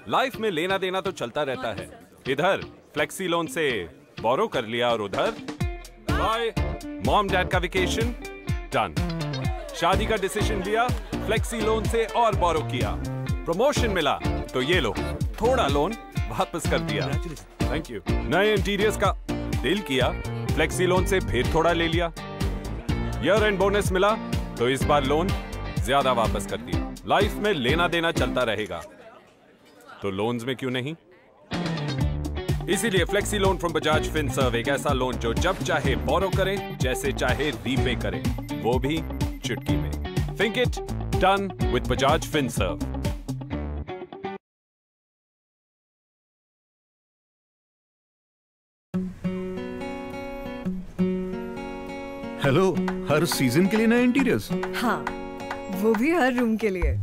Life में लेना देना तो चलता रहता है। इधर फ्लेक्सी लोन से बोरो कर लिया और उधर बाय मॉम डैड का वेकेशन डन। शादी का डिसीजन लिया, फ्लेक्सी लोन से और बोरो किया। प्रमोशन मिला तो ये लो थोड़ा लोन वापस कर दिया, थैंक यू। नए इंटीरियर्स का डील किया, फ्लेक्सी लोन से फिर थोड़ा ले लिया। ईयर एंड बोनस मिला तो इस बार लोन ज्यादा वापस कर दिया। लाइफ में लेना देना चलता रहेगा तो लोन्स में क्यों नहीं। इसीलिए flexi loan from Bajaj Finserv एक ऐसा लोन जो जब चाहे बोरो करे, जैसे चाहे रीपे करे, वो भी चुटकी में। Think it done with Bajaj Finserv. Hello, her season के लिए नए इंटीरियर्स? हाँ, वो भी हर रूम के लिए।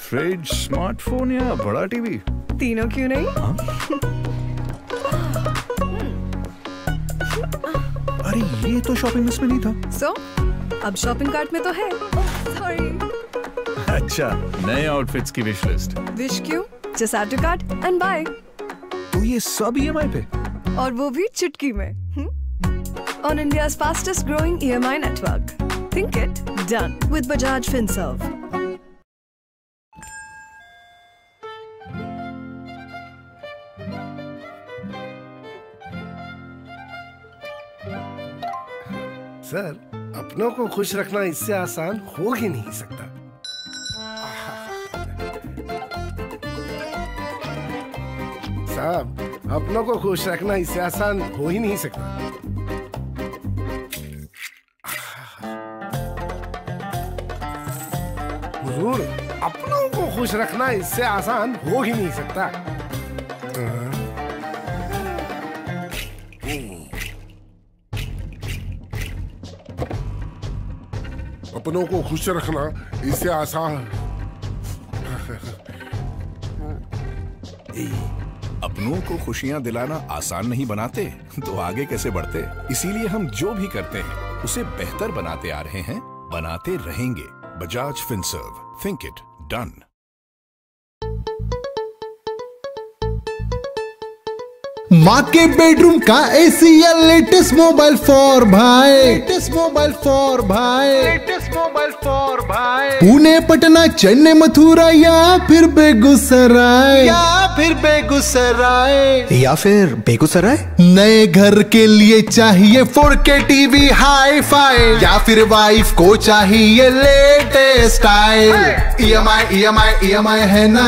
फ्रिज, स्मार्टफोन या बड़ा टीवी? तीनों क्यों नहीं? अरे ये तो शॉपिंग लिस्ट में नहीं था। सो अब शॉपिंग कार्ट में तो है। सॉरी। अच्छा, नए आउटफिट्स की विश लिस्ट। विश क्यों? Just add to cart and buy. तो ये सब EMI पे? और वो भी चुटकी में। On India's fastest growing EMI network. Think it done with Bajaj Finserv. Sir, अपनों को खुश रखना इससे आसान हो ही नहीं सकता। साहब, अपनों को खुश रखना इससे आसान हो ही नहीं सकता। हुजूर, अपनों को खुश रखना इससे आसान हो ही नहीं सकता। अपनों को खुश रखना इससे आसान। अपनों को खुशियां दिलाना आसान नहीं बनाते तो आगे कैसे बढ़ते। इसीलिए हम जो भी करते हैं उसे बेहतर बनाते आ रहे हैं, बनाते रहेंगे। Bajaj Finserv, think it done. माँ के बेडरूम का एसी या लेटेस्ट मोबाइल फॉर भाई, लेटेस्ट मोबाइल फॉर भाई, लेटेस्ट मोबाइल फॉर भाई। पुणे, पटना, चेन्नई, मथुरा या फिर बेगूसराय, या फिर बेगूसराय। नए घर के लिए चाहिए 4K टीवी हाई फाई, या फिर वाइफ को चाहिए लेटेस्ट स्टाइल। EMI है ना,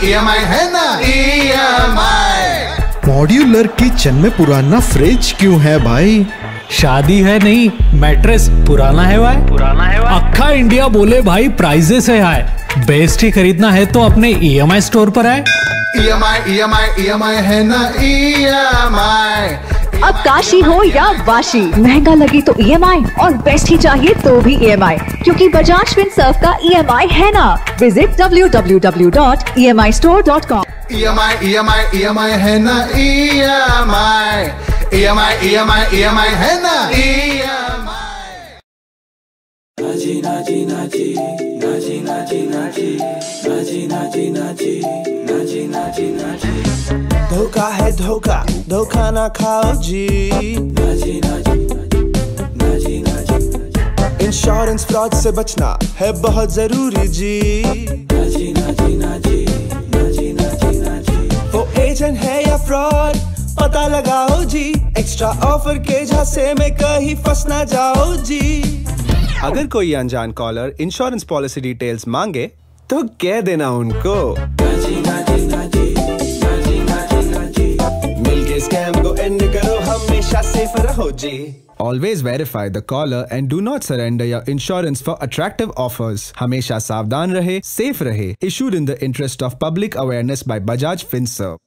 EMI है ना, EMI। मॉड्यूलर किचन में पुराना फ्रिज क्यों है भाई? शादी है नहीं, मैट्रेस पुराना है भाई, पुराना है भाई। अक्खा इंडिया बोले भाई प्राइजेस है हाई, बेस्ट ही खरीदना है तो अपने EMI स्टोर पर आए। EMI है ना, EMI। अब काशी हो या वाशी, महंगा लगे तो EMI और बेस्ट ही चाहिए तो भी EMI, क्योंकि बजाज फिनसर्व का EMI है ना। Visit www.emistore.com। EMI है ना, EMI है ना, EMI। नाची नाची नाची नाची नाची नाची नाची नाची नाची नाची नाची नाची। धोखा है धोखा, धोखा ना खाओ जी। नाची नाची नाची नाची। इंश्योरेंस फ्रॉड से बचना है बहुत जरूरी जी। नाची नाची नाची नाची नाची नाची। वो एजेंट है या फ्रॉड पता लगाओ जी, एक्स्ट्रा ऑफर के झांसे में कहीं फंस ना जाओ जी। अगर कोई अनजान कॉलर इंश्योरेंस पॉलिसी डिटेल्स मांगे तो कह देना उनको मिलके स्कैम को एंड करो, हमेशा सेफ रहो जी। Always verify the caller and do not surrender your insurance for attractive offers. हमेशा सावधान रहे, safe रहे. Issued in the interest of public awareness by Bajaj Finserv.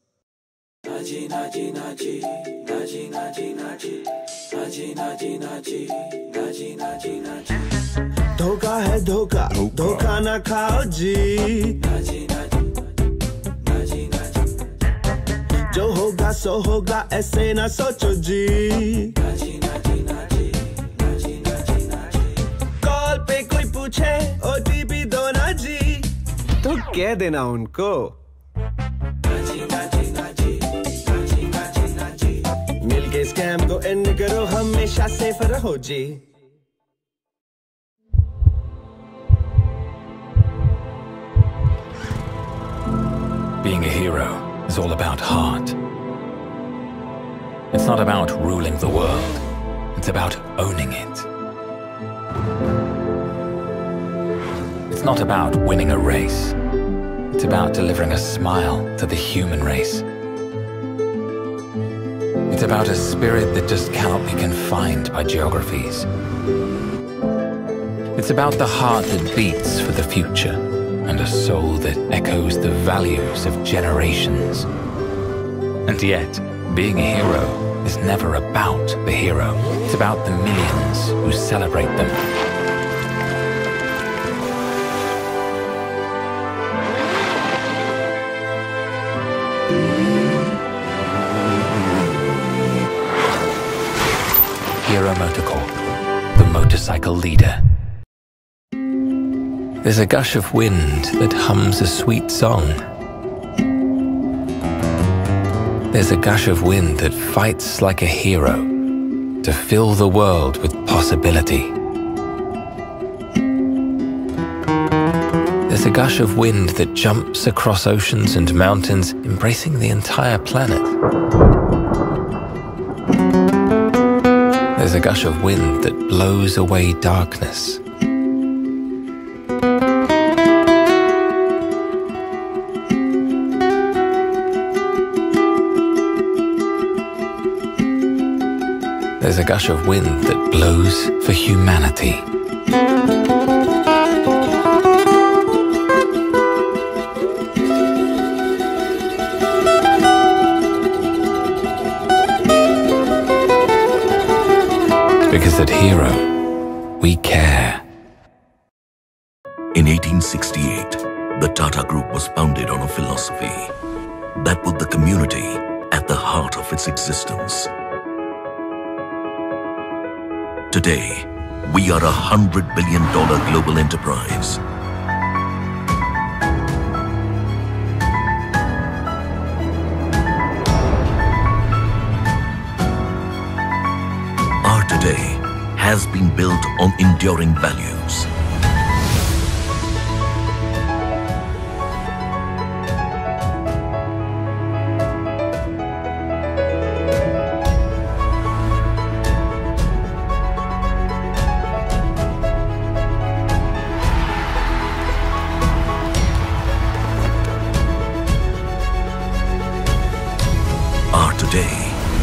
धोखा है धोखा, धोखा ना खाओ जी। जो होगा सो होगा ऐसे ना सोचो जी। कॉल पे कोई पूछे OTP दो ना जी, तो कह देना उनको मिलके स्कैम को एंड करो, हमेशा सेफ रहो जी। Being a hero is all about heart. It's not about ruling the world. It's about owning it. It's not about winning a race. It's about delivering a smile to the human race. It's about a spirit that just cannot be confined by geographies. It's about the heart that beats for the future, and a soul that echoes the values of generations. And yet, being a hero is never about the hero. It's about the millions who celebrate them. Hero Motorcorp, the motorcycle leader. There's a gush of wind that hums a sweet song. There's a gush of wind that fights like a hero to fill the world with possibility. There's a gush of wind that jumps across oceans and mountains, embracing the entire planet. There's a gush of wind that blows away darkness. There's a gush of wind that blows for humanity. Because at Hero, we care. In 1868, the Tata Group was founded on a philosophy that put the community at the heart of its existence. Today, we are $100 billion global enterprise. Our today has been built on enduring values.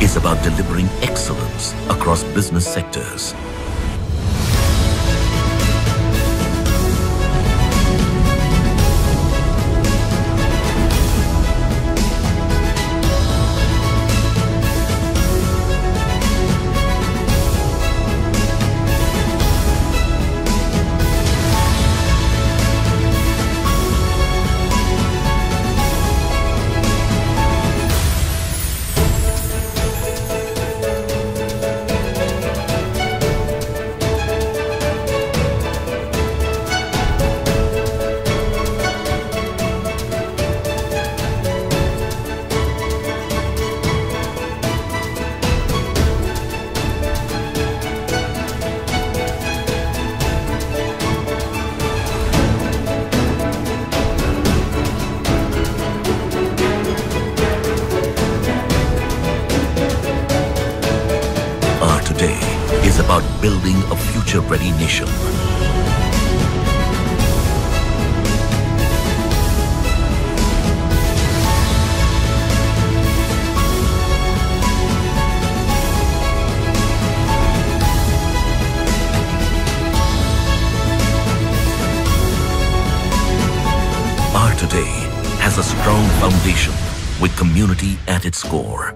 Is about delivering excellence across business sectors. About building a future-ready nation. Our today has a strong foundation with community at its core.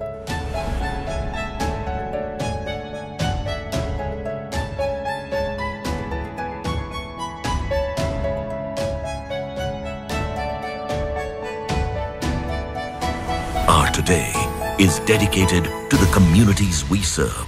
Our today is dedicated to the communities we serve.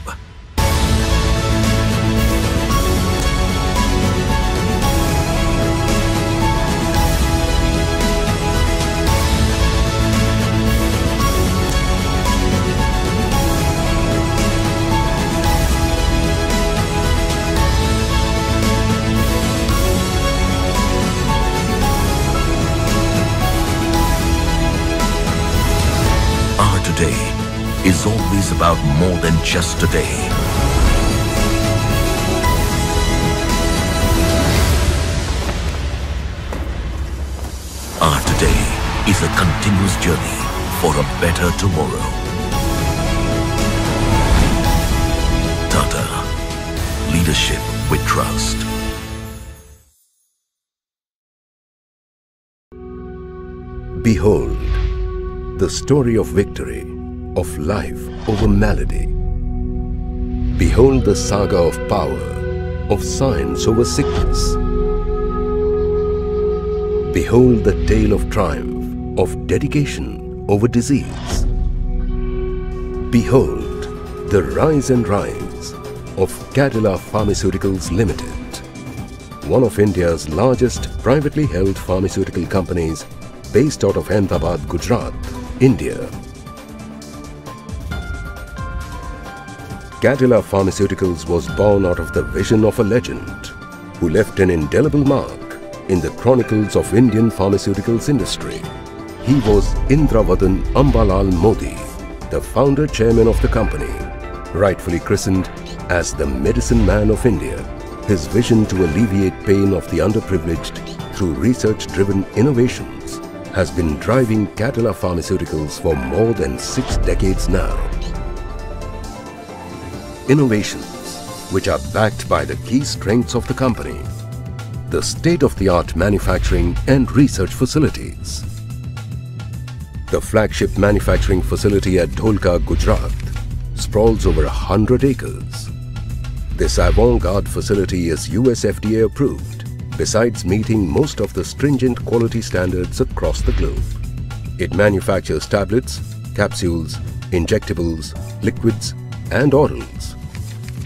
Our today is always about more than just today. Our today is a continuous journey for a better tomorrow. Tata, leadership with trust. Behold, the story of victory, of life over malady. Behold the saga of power, of science over sickness. Behold the tale of triumph, of dedication over disease. Behold the rise and rise of Cadila Pharmaceuticals Limited, one of India's largest privately held pharmaceutical companies based out of Ahmedabad, Gujarat, India. Cadila Pharmaceuticals was born out of the vision of a legend who left an indelible mark in the chronicles of Indian pharmaceuticals industry. He was Indravadan Ambalal Modi, the founder chairman of the company, rightfully christened as the medicine man of India. His vision to alleviate pain of the underprivileged through research-driven innovations has been driving Cadila Pharmaceuticals for more than 6 decades now. Innovations which are backed by the key strengths of the company, the state-of-the-art manufacturing and research facilities. The flagship manufacturing facility at Dholka, Gujarat, sprawls over 100 acres. This avant-garde facility is US FDA approved, besides meeting most of the stringent quality standards across the globe. It manufactures tablets, capsules, injectables, liquids, and orals.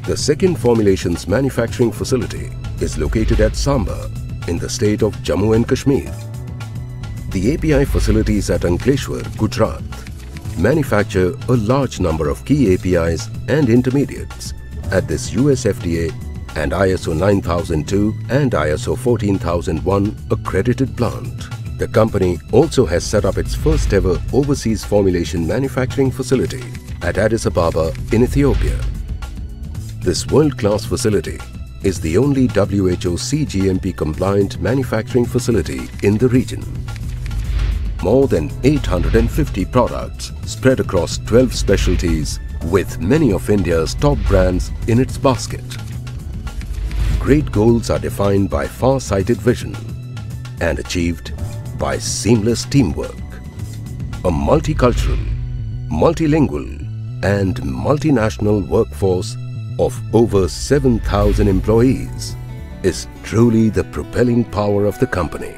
The second formulations manufacturing facility is located at Samba in the state of Jammu and Kashmir. The API facilities at Ankleshwar, Gujarat, manufacture a large number of key APIs and intermediates at this US FDA and ISO 9002 and ISO 14001 accredited plant. The company also has set up its first ever overseas formulation manufacturing facility at Addis Ababa in Ethiopia. This world-class facility is the only WHO CGMP compliant manufacturing facility in the region. More than 850 products spread across 12 specialties with many of India's top brands in its basket. Great goals are defined by far-sighted vision and achieved by seamless teamwork. A multicultural, multilingual and multinational workforce of over 7,000 employees is truly the propelling power of the company.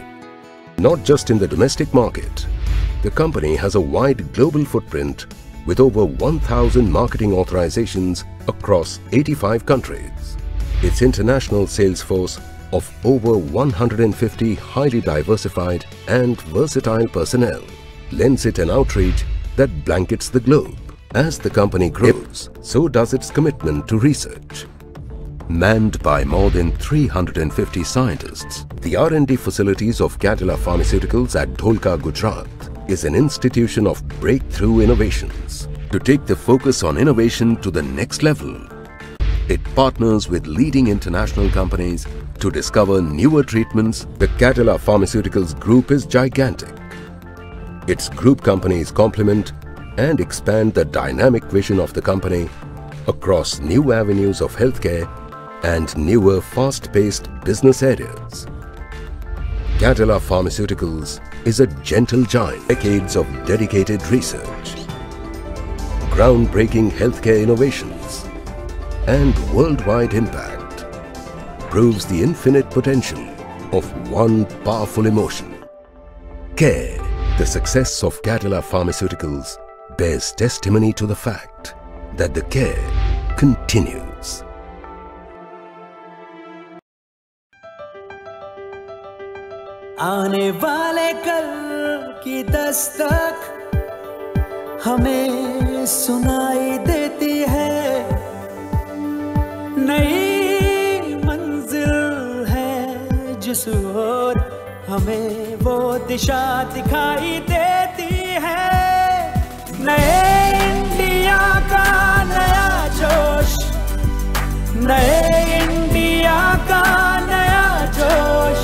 Not just in the domestic market, the company has a wide global footprint with over 1,000 marketing authorizations across 85 countries. Its international sales force of over 150 highly diversified and versatile personnel lends it an outreach that blankets the globe. As the company grows, so does its commitment to research. Manned by more than 350 scientists, the R&D facilities of Cadila Pharmaceuticals at Dholka, Gujarat is an institution of breakthrough innovations. To take the focus on innovation to the next level, it partners with leading international companies to discover newer treatments. The Cadila Pharmaceuticals Group is gigantic. Its group companies complement and expand the dynamic vision of the company across new avenues of healthcare and newer fast-paced business areas. Cadila Pharmaceuticals is a gentle giant. Decades of dedicated research, groundbreaking healthcare innovations, and worldwide impact proves the infinite potential of one powerful emotion. Care. The success of Cadila Pharmaceuticals bears testimony to the fact that the care continues. आने वाले कल की दस्तक हमें सुनाई देती है, नई मंजिल है जिस ओर हमें वो दिशा दिखाई देती है। नए इंडिया का नया जोश, नए इंडिया का नया जोश,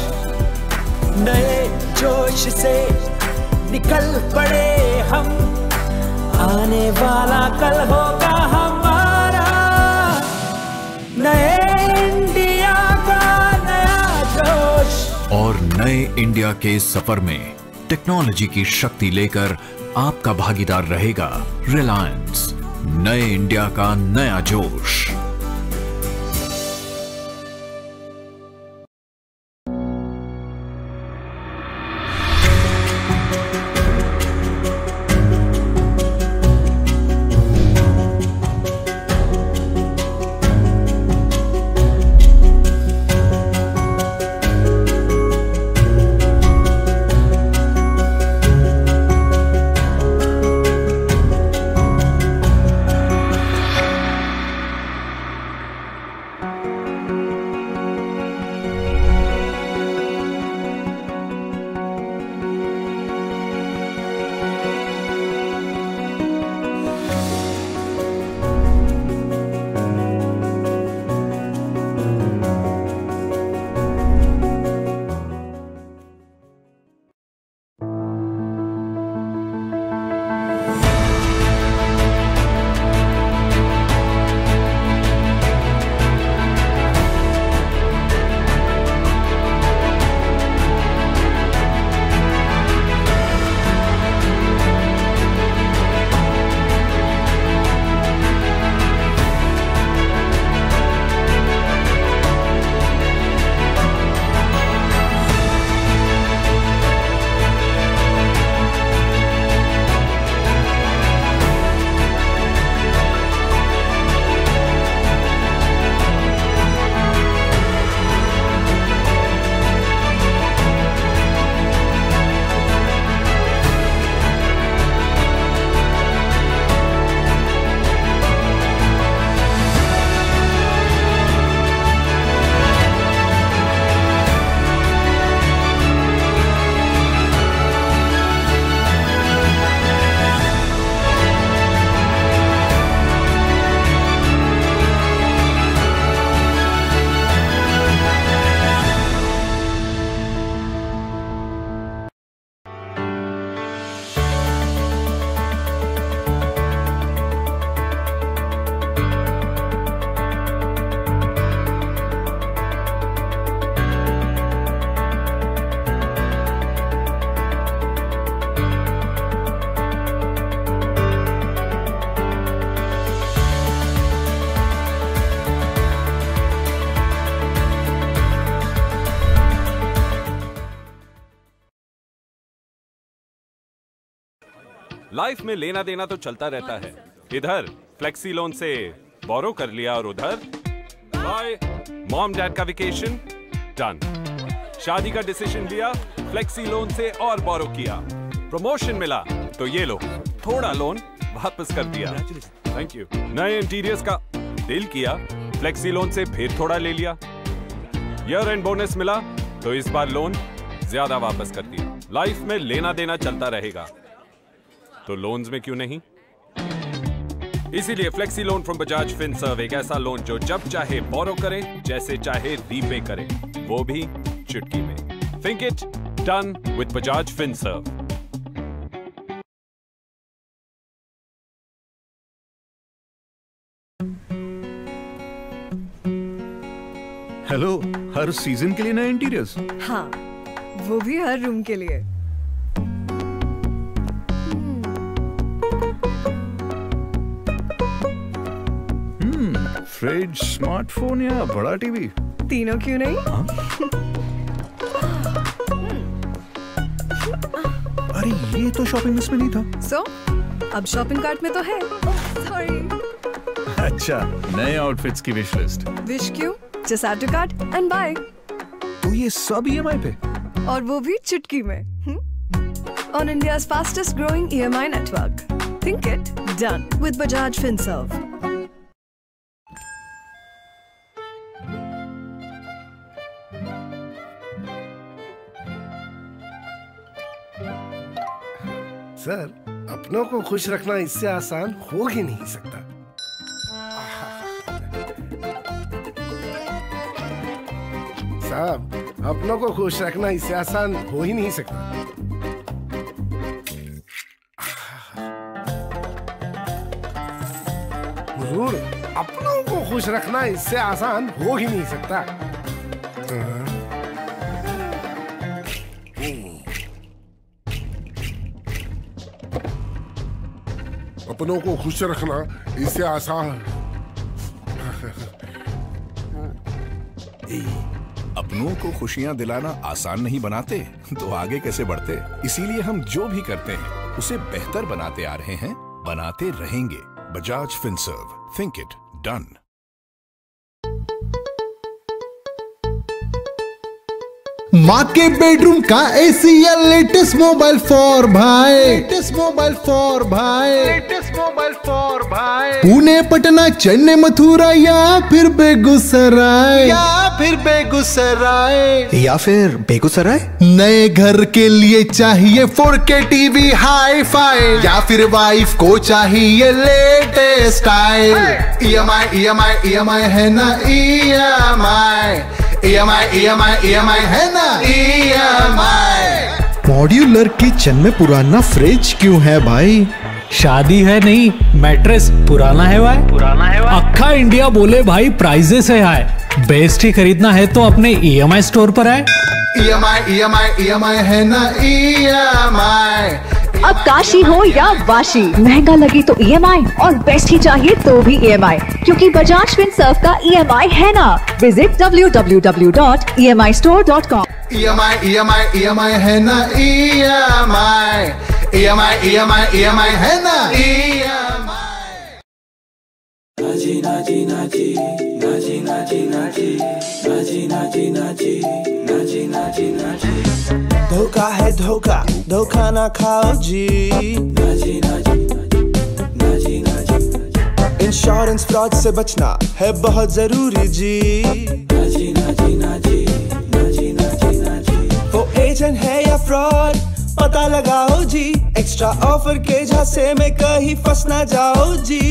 नए जोश से निकल पड़े हम, आने वाला कल होगा हमारा। नए इंडिया का नया जोश। और नए इंडिया के सफर में टेक्नोलॉजी की शक्ति लेकर आपका भागीदार रहेगा रिलायंस। नए इंडिया का नया जोश। लाइफ में लेना देना तो चलता रहता है। इधर फ्लेक्सी लोन से बोरो कर लिया और उधर बाय मॉम डैड का वेकेशन डन। शादी का डिसीजन लिया, फ्लेक्सी लोन से और बोरो किया। प्रमोशन मिला तो ये लो थोड़ा लोन वापस कर दिया, थैंक यू। नए इंटीरियर्स का डील किया, फ्लेक्सी लोन से फिर थोड़ा ले लिया। ईयर एंड बोनस मिला तो इस बार लोन ज्यादा वापस कर दिया। लाइफ में लेना देना चलता रहेगा तो लोन्स में क्यों नहीं। इसीलिए flexi loan from Bajaj Finserv एक ऐसा लोन जो जब चाहे बोरो करे, जैसे चाहे रीपे करे, वो भी चुटकी में। Think it done with Bajaj Finserv. Hello, her season के लिए नए इंटीरियर्स? हाँ, वो भी हर रूम के लिए। फ्रिज, स्मार्टफोन या बड़ा टीवी? तीनों क्यों नहीं? अरे ये तो शॉपिंग लिस्ट में नहीं था। सो अब शॉपिंग कार्ट में तो है। सॉरी। अच्छा, नए आउटफिट्स की विश लिस्ट। विश क्यों? Just add to cart and buy. तो ये सब EMI पे, और वो भी चुटकी में। On India's fastest growing EMI network. Think it done with Bajaj FinServ. Sir, अपनों को खुश रखना इससे आसान हो ही नहीं सकता। साहब, अपनों को खुश रखना इससे आसान हो ही नहीं सकता। हुजूर, अपनों को खुश रखना इससे आसान हो ही नहीं सकता। अपनों को खुश रखना इससे आसान। अपनों को खुशियां दिलाना आसान नहीं बनाते तो आगे कैसे बढ़ते। इसीलिए हम जो भी करते हैं उसे बेहतर बनाते आ रहे हैं, बनाते रहेंगे। Bajaj Finserv, think it done. माँ के बेडरूम का एसी या लेटेस्ट मोबाइल फॉर भाई, लेटेस्ट मोबाइल फॉर भाई, लेटेस्ट मोबाइल फॉर भाई। पुणे, पटना, चेन्नई, मथुरा या फिर बेगूसराय, या फिर बेगूसराय। नए घर के लिए चाहिए 4K टीवी हाई फाई, या फिर वाइफ को चाहिए लेटेस्ट स्टाइल। EMI है ना, EMI है ना, EMI। मॉड्यूलर किचन में पुराना फ्रिज क्यों है भाई? शादी है नहीं, मैट्रेस पुराना है भाई। अक्खा इंडिया बोले भाई प्राइजेस है हाई, बेस्ट ही खरीदना है तो अपने EMI स्टोर पर आए। EMI है ना, EMI। अब काशी हो या वाशी, महंगा लगे तो EMI और बेस्ट ही चाहिए तो भी EMI, क्योंकि बजाज फिनसर्व का EMI है ना। Visit www.emistore.com। EMI है ना, EMI है ना, EMI। नाची नाची नाची नाची नाची नाची नाची नाची नाची नाची नाची नाची। धोखा है धोखा, धोखा ना खाओ जी। नाची नाची नाची नाची। इंश्योरेंस फ्रॉड से बचना है बहुत जरूरी जी। नाची नाची नाची नाची नाची नाची। वो एजेंट है या फ्रॉड पता लगाओ जी। एक्स्ट्रा ऑफर के झांसे में कहीं फंस ना जाओ जी।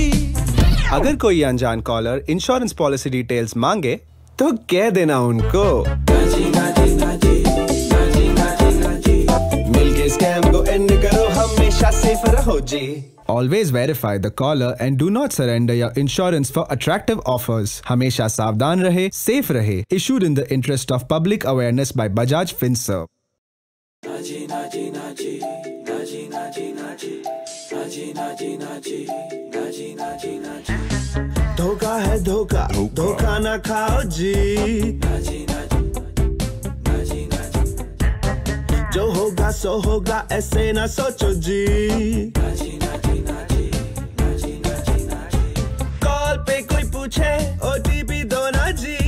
अगर कोई अनजान कॉलर इंश्योरेंस पॉलिसी डिटेल्स मांगे तो कह देना उनको। मिलके स्कैम को एंड करो, हमेशा सेफ रहो जी। Always verify the caller and do not surrender your insurance for attractive offers. हमेशा सावधान रहे, safe रहे. Issued in the interest of public awareness by Bajaj FinServ. नाची नाची नाची नाची नाची नाची नाची नाची नाची नाची नाची नाची। धोखा है धोखा, धोखा ना खाओ जी। नाची नाची नाची नाची। जो होगा सो होगा, ऐसे ना सोचो जी। नाची नाची नाची नाची नाची नाची। कॉल पे कोई पूछे OTP दो ना जी,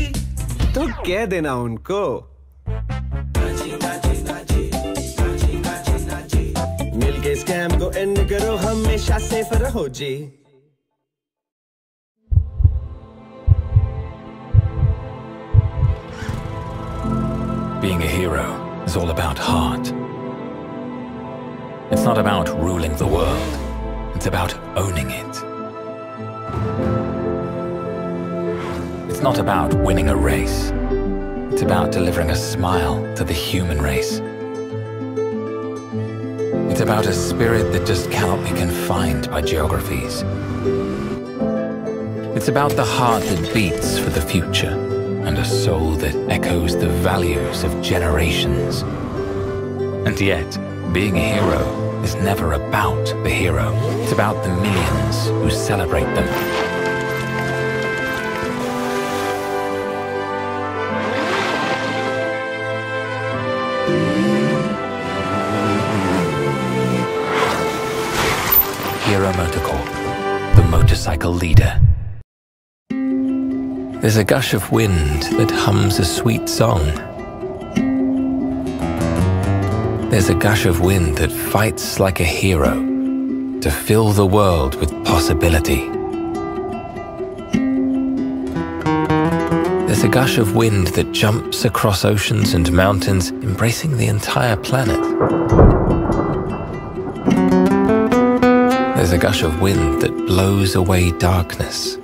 तो कह देना उनको। नाची नाची नाची नाची नाची नाची। मिलके स्कैम को एंड करो, हमेशा सेफ रहो जी। Being a hero is all about heart. It's not about ruling the world. It's about owning it. It's not about winning a race. It's about delivering a smile to the human race. It's about a spirit that just cannot be confined by geographies. It's about the heart that beats for the future and a soul that echoes the values of generations. And yet, being a hero is never about the hero. It's about the millions who celebrate them. Hero Motorcorp, the motorcycle leader. There's a gush of wind that hums a sweet song. There's a gush of wind that fights like a hero to fill the world with possibility. There's a gush of wind that jumps across oceans and mountains, embracing the entire planet. There's a gush of wind that blows away darkness.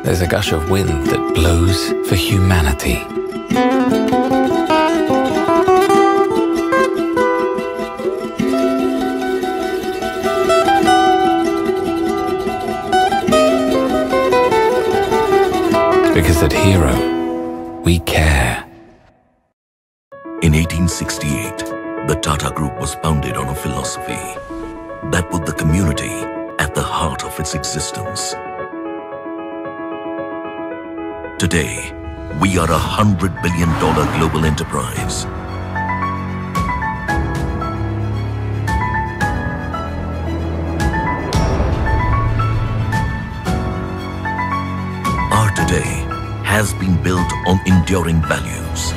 There's a gush of wind that blows for humanity. Because at Hero, we care. In 1868, the Tata Group was founded on a philosophy that put the community at the heart of its existence. Today, we are $100 billion global enterprise. Our today has been built on enduring values.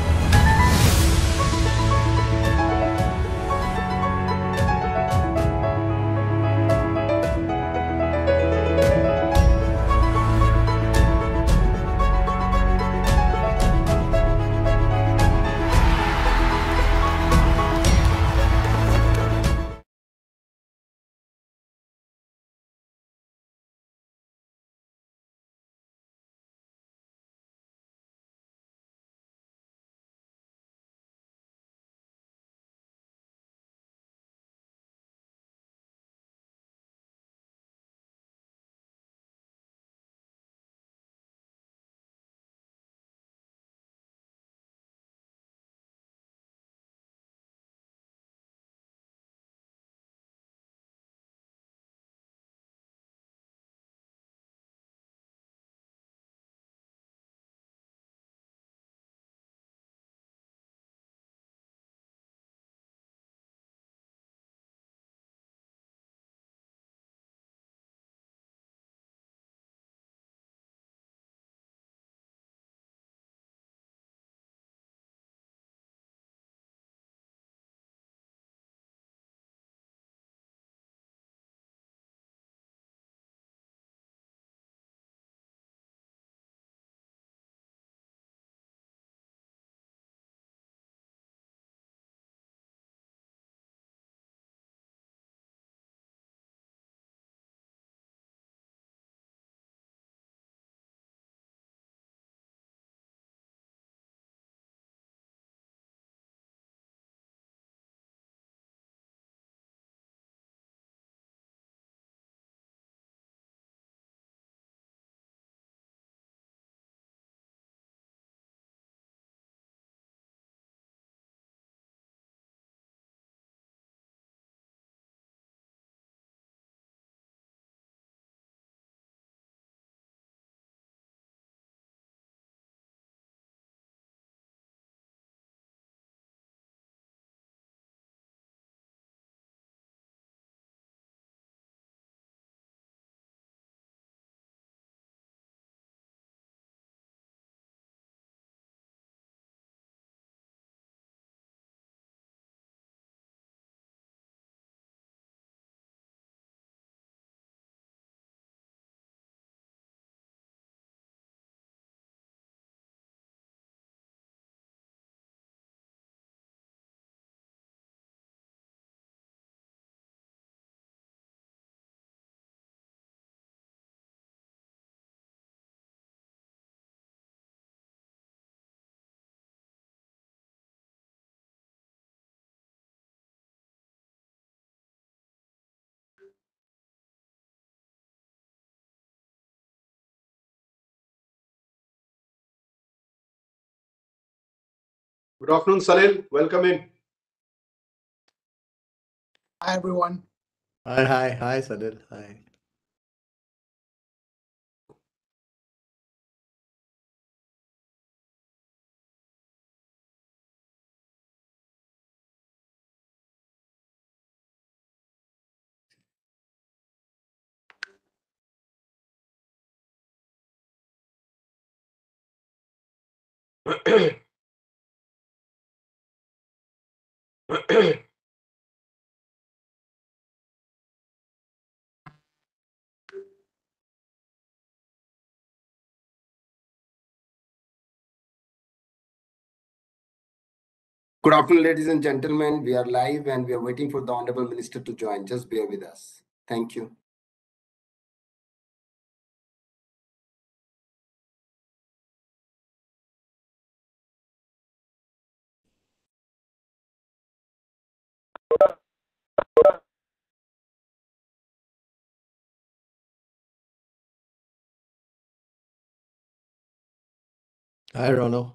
Good afternoon, Salil. Welcome in. Hi, everyone. Hi, Sadil. Hi. Good afternoon, ladies and gentlemen. We are live and we are waiting for the Honorable Minister to join. Just bear with us. Thank you. Hi, Ronald.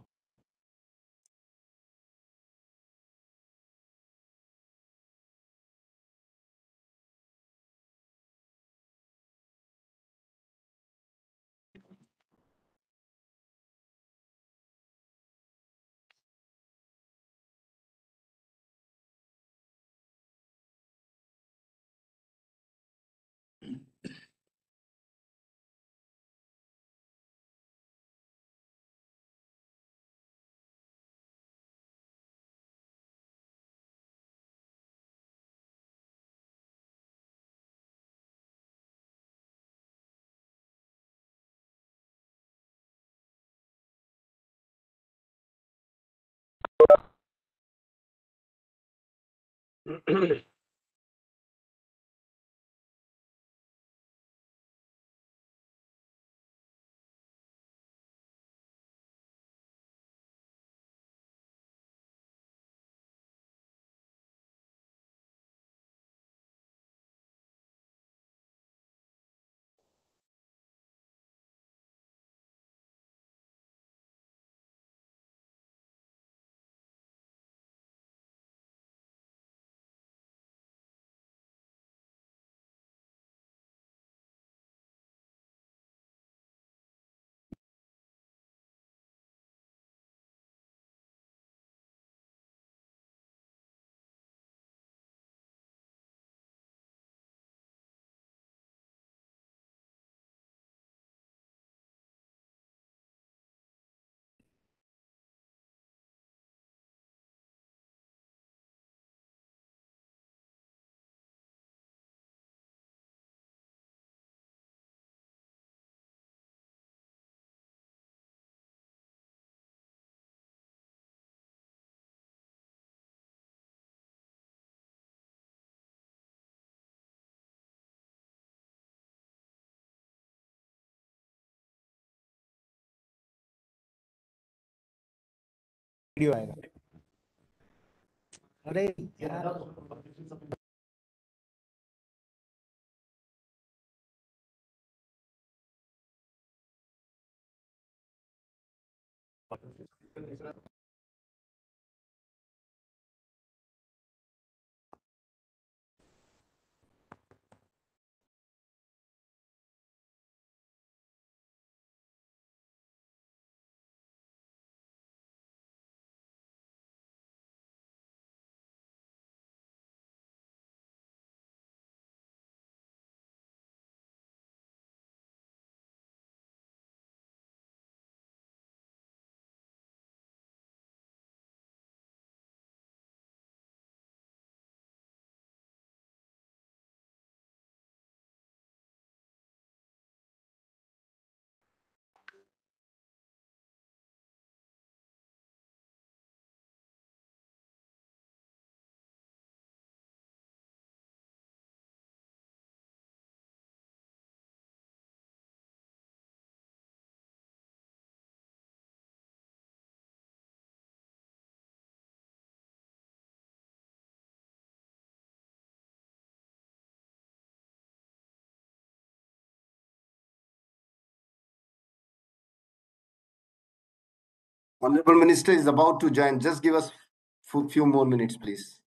Video आएगा। अरे यार Honorable Minister is about to join. Just give us few more minutes, please.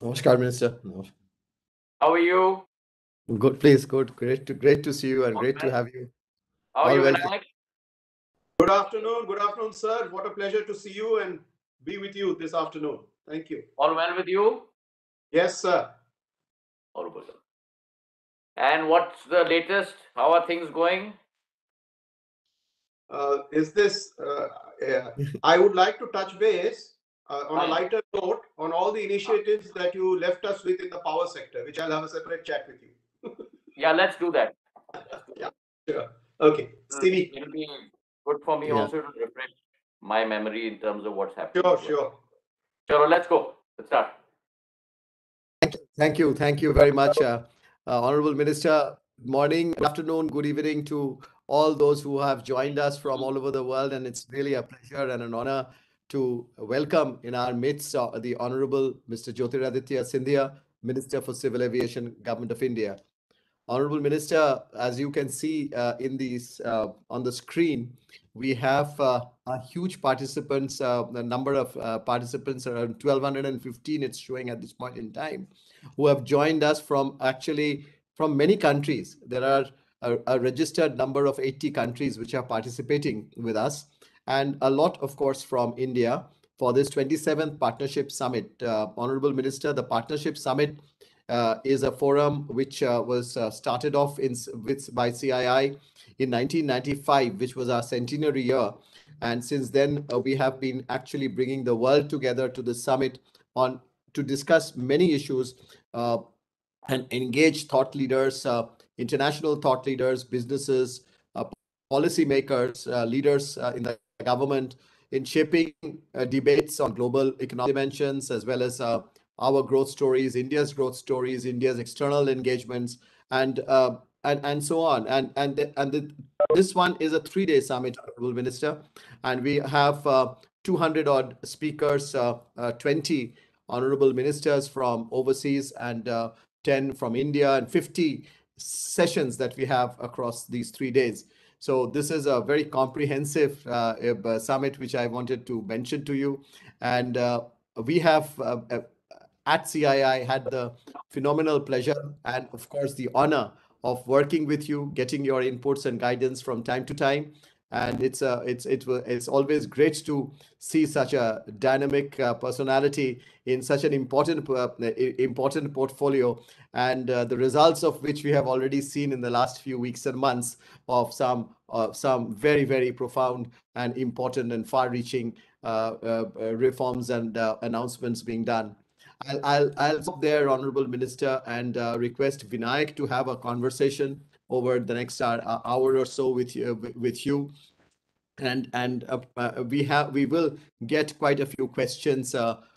Namaskar, Minister. How are you? Good, please. Good. Great to see you and great to have you. How are All you, well. Vinayak? Good afternoon, sir. What a pleasure to see you and be with you this afternoon. Thank you. All well with you? Yes, sir. All good. And what's the latest? How are things going? I would like to touch base on a lighter note on all the initiatives that you left us with in the power sector, which I'll have a separate chat with you. Yeah, let's do that. Yeah, sure. Okay. Stevie. It'll be good for me also to refresh my memory in terms of what's happening. Sure. Sure, let's go. Let's start. Thank you very much, Honorable Minister. Morning, good afternoon, good evening to all those who have joined us from all over the world, and it's really a pleasure and an honor to welcome in our midst the Honorable Mr. Jyotiraditya Scindia, Minister for Civil Aviation, Government of India. Honorable Minister, as you can see in these on the screen, we have a huge participants, the number of participants around 1,215 it's showing at this point in time, who have joined us from many countries. There are a registered number of 80 countries which are participating with us, and a lot, of course, from India for this 27th Partnership Summit. Honorable Minister, the Partnership Summit is a forum which was started off by CII in 1995, which was our centenary year. And since then, we have been actually bringing the world together to the summit to discuss many issues and engage thought leaders, international thought leaders, businesses, policymakers, leaders in the government in shaping debates on global economic dimensions, as well as our growth stories, India's growth stories, India's external engagements, and so on. This one is a 3-day summit, Honorable Minister, and we have 200 odd speakers, 20 honorable ministers from overseas, and 10 from India, and 50 sessions that we have across these 3 days. So this is a very comprehensive summit which I wanted to mention to you, and we have at CII had the phenomenal pleasure and, of course, the honor of working with you, getting your inputs and guidance from time to time. And it's always great to see such a dynamic personality in such an important portfolio, and the results of which we have already seen in the last few weeks and months of some very, very profound and important and far-reaching reforms and announcements being done. I'll stop there, Honorable Minister, and request Vinayak to have a conversation over the next hour or so with you we will get quite a few questions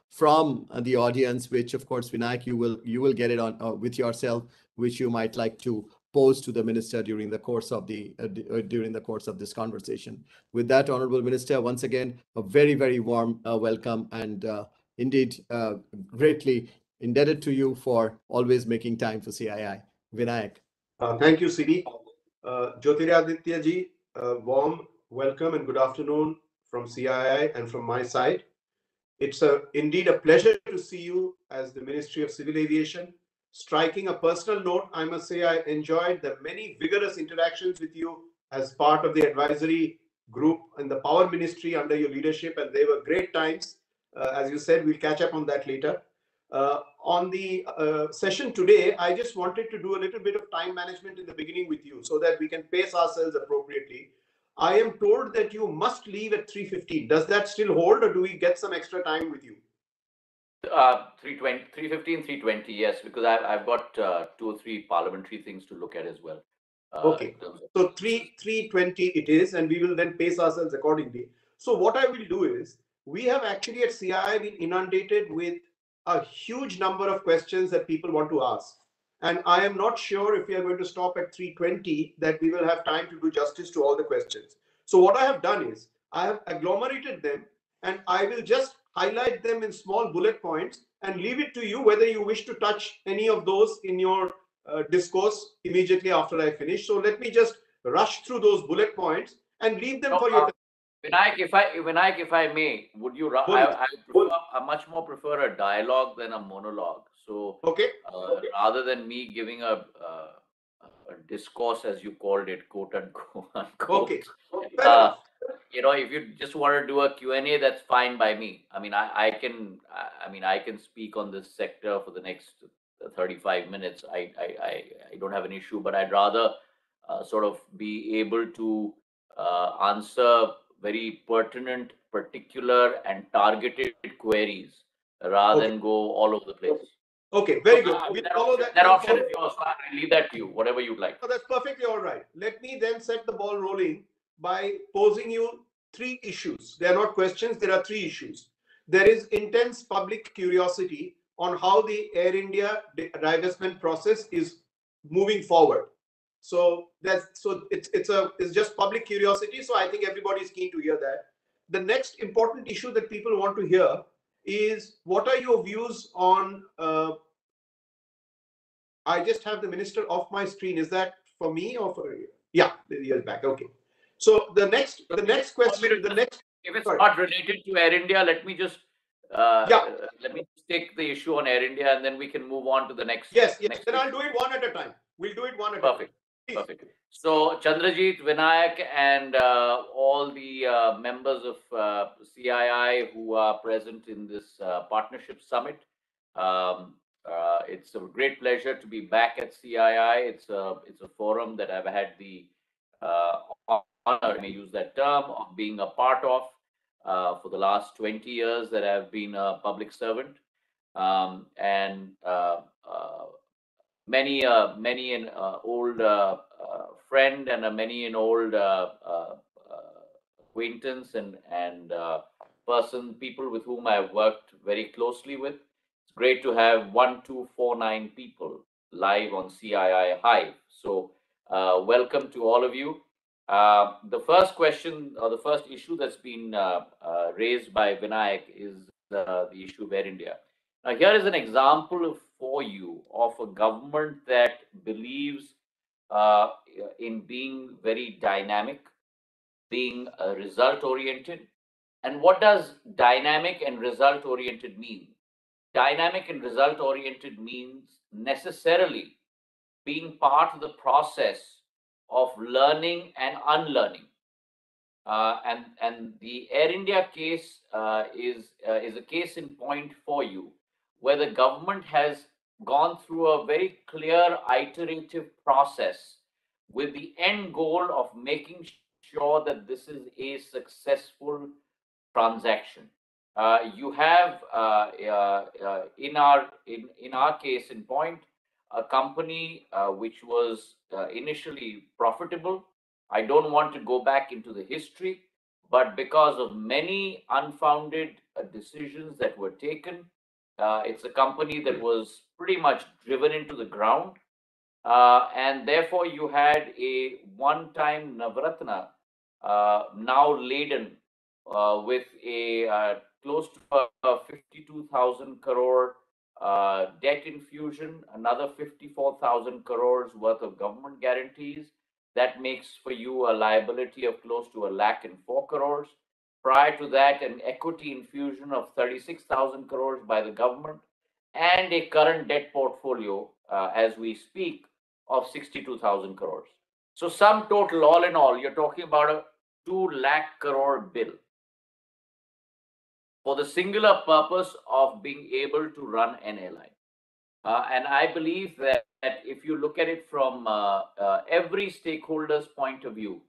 from the audience, which of course, Vinayak, you will get it on with yourself, which you might like to pose to the minister during the course of this conversation. With that, Honorable Minister, once again, a very warm welcome, and indeed greatly indebted to you for always making time for CII. Vinayak. Thank you, Sidi. Jyotiraditya ji, warm welcome and good afternoon from CII and from my side. It's indeed a pleasure to see you as the Ministry of Civil Aviation. Striking a personal note, I must say I enjoyed the many vigorous interactions with you as part of the advisory group in the Power Ministry under your leadership, and they were great times. As you said, we'll catch up on that later. On the session today, I just wanted to do a little bit of time management in the beginning with you so that we can pace ourselves appropriately. I am told that you must leave at 3:15. Does that still hold, or do we get some extra time with you? 3:20, 3:15, 3:20, yes, because I've got 2 or 3 parliamentary things to look at as well. Okay, so 3:20 it is, and we will then pace ourselves accordingly. So what I will do is, we have actually at CII been inundated with a huge number of questions that people want to ask. And I am not sure if we are going to stop at 3:20 that we will have time to do justice to all the questions. So what I have done is, I have agglomerated them, and I will just highlight them in small bullet points and leave it to you whether you wish to touch any of those in your discourse immediately after I finish. So let me just rush through those bullet points and leave them for your. Vinayak, if I may, would you? I much more prefer a dialogue than a monologue. So, rather than me giving a discourse, as you called it, quote unquote, if you just want to do a Q&A, that's fine by me. I mean, I can speak on this sector for the next 35 minutes. I don't have an issue, but I'd rather sort of be able to answer very pertinent, particular, and targeted queries rather than go all over the place. Okay, very good. That option is yours. I leave that to you, whatever you'd like. Oh, that's perfectly all right. Let me then set the ball rolling by posing you 3 issues. They are not questions, there are 3 issues. There is intense public curiosity on how the Air India divestment process is moving forward. So it's just public curiosity. So I think everybody is keen to hear that. The next important issue that people want to hear is, what are your views on? I just have the minister off my screen. Is that for me or for you? Yeah, years back. Okay. So the next question. If it's not related to Air India, let me just let me take the issue on Air India, and then we can move on to the next. Yes. Then I'll do it one at a time. We'll do it one at a time. Perfect. So Chandrajit, Vinayak, and all the members of CII who are present in this partnership summit. It's a great pleasure to be back at CII. It's a forum that I've had the honor, I may use that term, of being a part of for the last 20 years that I've been a public servant, and many an old friend and many an old acquaintance and people with whom I've worked very closely with. It's great to have 1249 people live on CII Hive. So welcome to all of you. The first question, or the first issue that's been raised by Vinayak, is the issue of Air India. Now, here is an example for you of a government that believes in being very dynamic, being result-oriented. And what does dynamic and result-oriented mean? Dynamic and result-oriented means necessarily being part of the process of learning and unlearning. And the Air India case is a case in point for you, where the government has gone through a very clear iterative process with the end goal of making sure that this is a successful transaction. You have in our case in point, a company which was initially profitable. I don't want to go back into the history, but because of many unfounded decisions that were taken, it's a company that was pretty much driven into the ground. And therefore, you had a one-time Navratna now laden with a close to a 52,000 crore debt infusion, another 54,000 crores worth of government guarantees. That makes for you a liability of close to 104 crores. Prior to that, an equity infusion of 36,000 crores by the government, and a current debt portfolio as we speak of 62,000 crores. So sum total, all in all, you're talking about a 2 lakh crore bill for the singular purpose of being able to run an airline. And I believe that if you look at it from every stakeholder's point of view,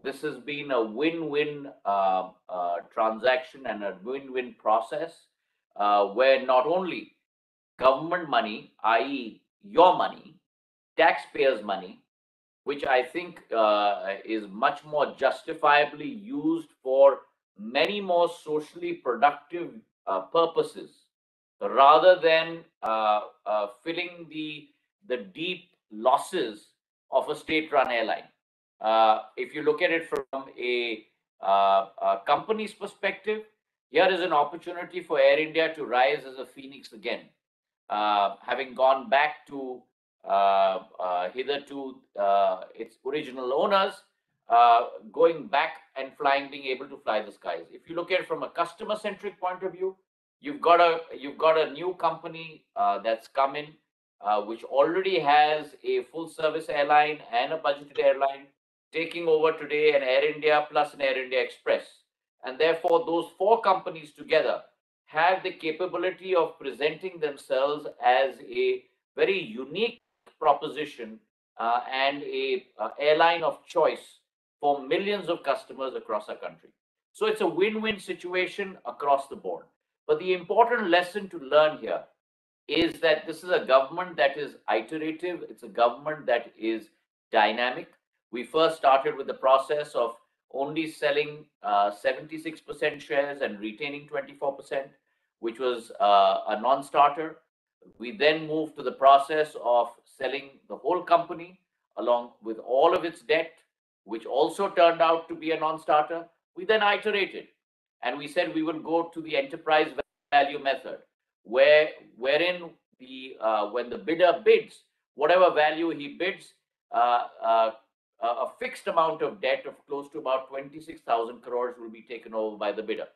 this has been a win-win transaction and a win-win process where not only government money, i.e. your money, taxpayers' money, which I think is much more justifiably used for many more socially productive purposes, rather than filling the deep losses of a state-run airline. If you look at it from a company's perspective, here is an opportunity for Air India to rise as a phoenix again, having gone back to hitherto its original owners, going back and flying, being able to fly the skies. If you look at it from a customer-centric point of view, you've got a new company that's come in, which already has a full-service airline and a budgeted airline, taking over today an Air India plus an Air India Express. And therefore, those four companies together have the capability of presenting themselves as a very unique proposition and a airline of choice for millions of customers across our country. So it's a win-win situation across the board. But the important lesson to learn here is that this is a government that is iterative. It's a government that is dynamic. We first started with the process of only selling 76% shares and retaining 24%, which was a non-starter. We then moved to the process of selling the whole company along with all of its debt, which also turned out to be a non-starter. We then iterated and we said we would go to the enterprise value method, wherein when the bidder bids, whatever value he bids, a fixed amount of debt of close to about 26,000 crores will be taken over by the bidder.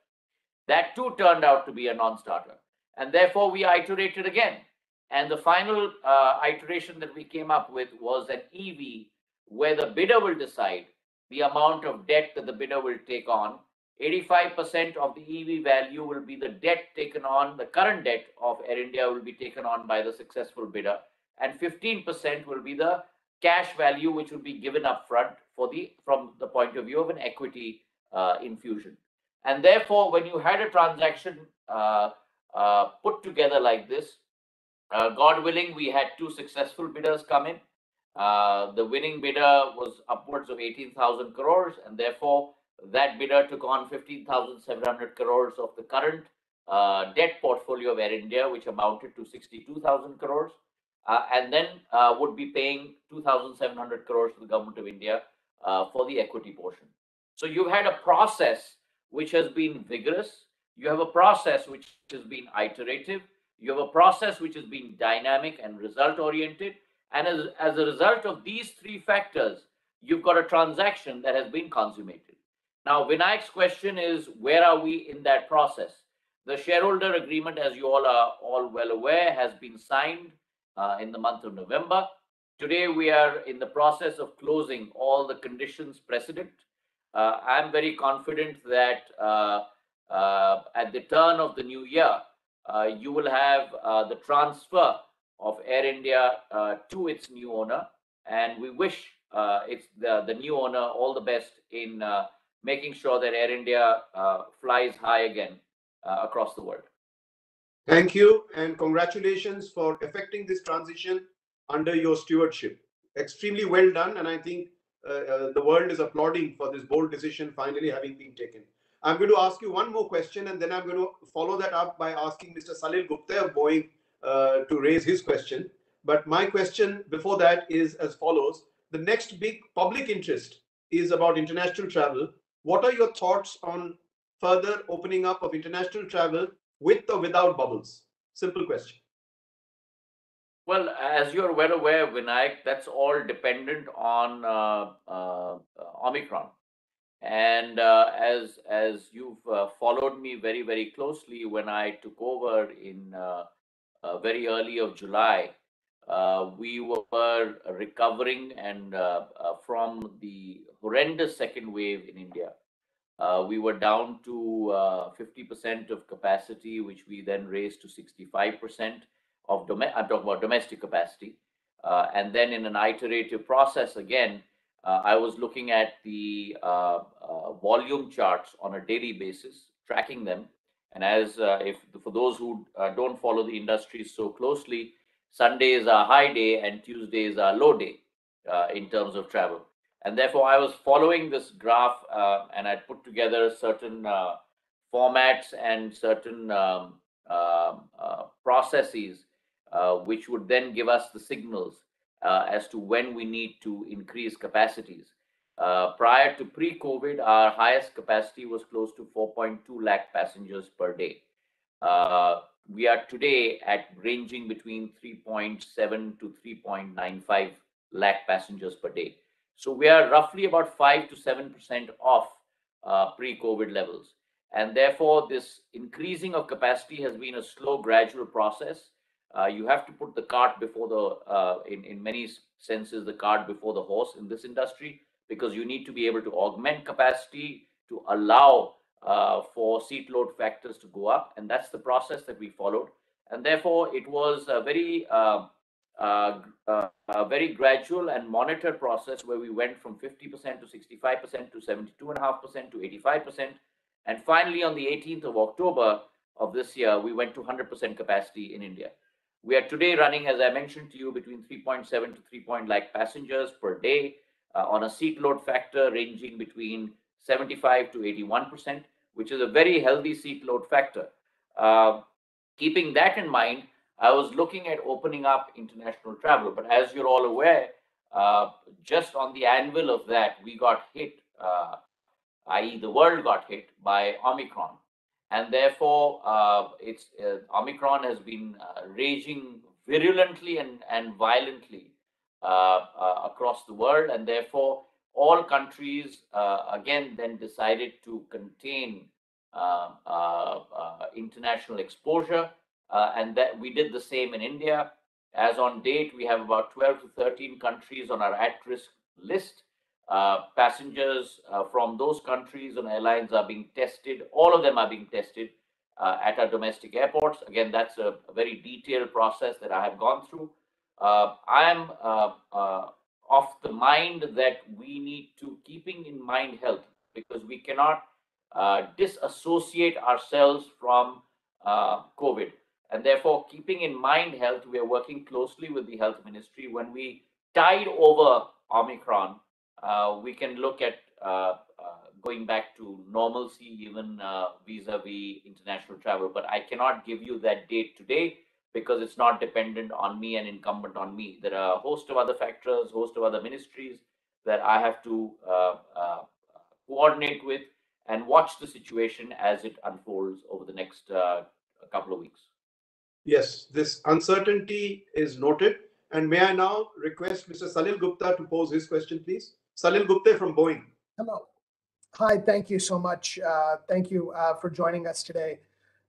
That too turned out to be a non-starter. And therefore, we iterated again. And the final iteration that we came up with was an EV, where the bidder will decide the amount of debt that the bidder will take on. 85% of the EV value will be the debt taken on, the current debt of Air India will be taken on by the successful bidder. And 15% will be the cash value, which will be given up front from the point of view of an equity infusion. And therefore, when you had a transaction put together like this, God willing, we had two successful bidders come in. The winning bidder was upwards of 18,000 crores, and therefore that bidder took on 15,700 crores of the current debt portfolio of Air India, which amounted to 62,000 crores, and then would be paying 2,700 crores to the government of India for the equity portion. So you've had a process which has been vigorous. You have a process which has been iterative. You have a process which has been dynamic and result-oriented. And as a result of these three factors, you've got a transaction that has been consummated. Now, Vinayak's question is, where are we in that process? The shareholder agreement, as you all are well aware, has been signed in the month of November. Today, we are in the process of closing all the conditions precedent. I'm very confident that at the turn of the new year, you will have the transfer of Air India to its new owner, and we wish the new owner all the best in making sure that Air India flies high again across the world. Thank you, and congratulations for effecting this transition under your stewardship. Extremely well done, and I think the world is applauding for this bold decision finally having been taken. I'm going to ask you one more question, and then I'm going to follow that up by asking Mr. Salil Gupta of Boeing to raise his question. But my question before that is as follows. The next big public interest is about international travel. What are your thoughts on further opening up of international travel with or without bubbles? Simple question. Well, as you're well aware, Vinayak, that's all dependent on Omicron. And as you've followed me very, very closely, when I took over in very early of July, we were recovering and from the horrendous second wave in India. We were down to 50% of capacity, which we then raised to 65% of I'm talking about domestic capacity. And then in an iterative process again, I was looking at the volume charts on a daily basis, tracking them. And as if for those who don't follow the industry so closely, Sunday is a high day and Tuesday is a low day in terms of travel. And therefore, I was following this graph and I put together certain formats and certain processes which would then give us the signals as to when we need to increase capacities. Prior to pre-COVID, our highest capacity was close to 4.2 lakh passengers per day. We are today at ranging between 3.7 to 3.95 lakh passengers per day. So we are roughly about 5 to 7% off pre-COVID levels. And therefore, this increasing of capacity has been a slow, gradual process. You have to put the cart before the, in many senses, the cart before the horse in this industry, because you need to be able to augment capacity to allow for seat load factors to go up. And that's the process that we followed. And therefore, it was a very gradual and monitored process where we went from 50% to 65% to 72.5% to 85%. And finally, on the 18th of October of this year, we went to 100% capacity in India. We are today running, as I mentioned to you, between 3.7 to 3 lakh passengers per day on a seat load factor ranging between 75 to 81%, which is a very healthy seat load factor. Keeping that in mind, I was looking at opening up international travel. But as you're all aware, just on the anvil of that, we got hit, i.e. the world got hit by Omicron. And therefore, Omicron has been raging virulently and violently across the world. And therefore, all countries, again, then decided to contain international exposure. And that we did the same in India. As on date, we have about 12 to 13 countries on our at-risk list. Passengers from those countries on airlines are being tested. All of them are being tested at our domestic airports. Again, that's a very detailed process that I have gone through. I am of the mind that we need to, keeping in mind health, because we cannot disassociate ourselves from COVID. And therefore, keeping in mind health, we are working closely with the health ministry. When we tide over Omicron, we can look at going back to normalcy, even vis-a-vis international travel. But I cannot give you that date today because it's not dependent on me and incumbent on me. There are a host of other factors, host of other ministries that I have to coordinate with and watch the situation as it unfolds over the next couple of weeks. Yes, this uncertainty is noted. And may I now request Mr. Salil Gupta to pose his question, please? Salil Gupta from Boeing. Hello. Hi, thank you so much. Thank you for joining us today.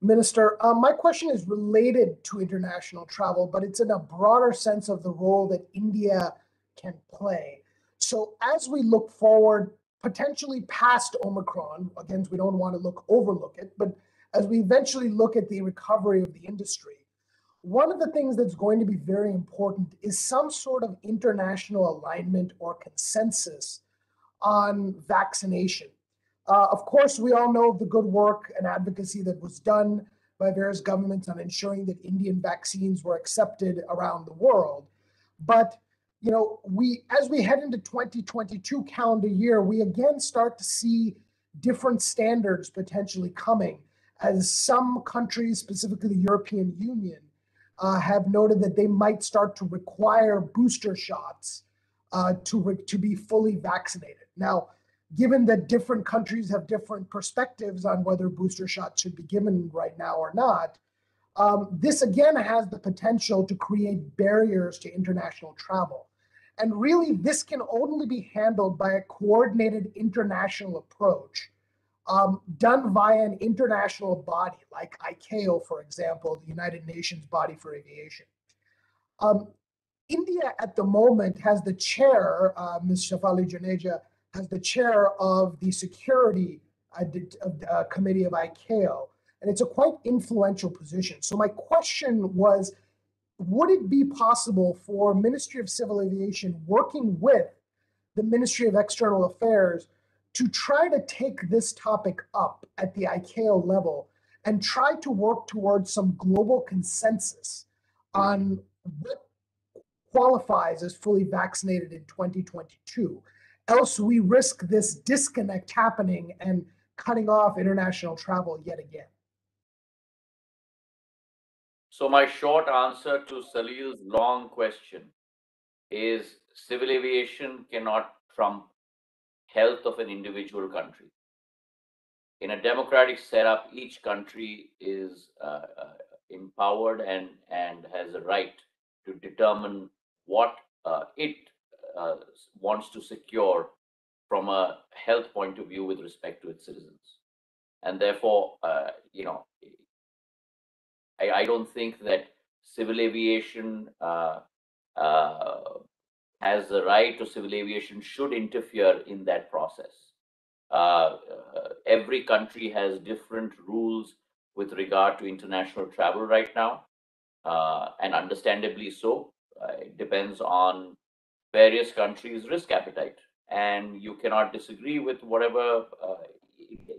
Minister, my question is related to international travel, but it's in a broader sense of the role that India can play. So as we look forward, potentially past Omicron, again, we don't want to overlook it, but as we eventually look at the recovery of the industry, one of the things that's going to be very important is some sort of international alignment or consensus on vaccination. Of course, we all know the good work and advocacy that was done by various governments on ensuring that Indian vaccines were accepted around the world. But as we head into 2022 calendar year, we again start to see different standards potentially coming, as some countries, specifically the European Union, have noted that they might start to require booster shots to be fully vaccinated. Now, given that different countries have different perspectives on whether booster shots should be given right now or not, this again has the potential to create barriers to international travel. And really, this can only be handled by a coordinated international approach done via an international body like ICAO, for example, the United Nations body for aviation. India at the moment has the chair, Ms. Shafali Juneja, has the chair of the security committee of ICAO, and it's a quite influential position. So my question was, would it be possible for Ministry of Civil Aviation working with the Ministry of External Affairs to try to take this topic up at the ICAO level and try to work towards some global consensus on what qualifies as fully vaccinated in 2022? Else we risk this disconnect happening and cutting off international travel yet again. So my short answer to Salil's long question is civil aviation cannot trump health of an individual country. In a democratic setup, each country is empowered and has a right to determine what it wants to secure from a health point of view with respect to its citizens. And therefore, I don't think that civil aviation has the right, or civil aviation should interfere in that process. Every country has different rules with regard to international travel right now, and understandably so. It depends on various countries' risk appetite, and you cannot disagree with whatever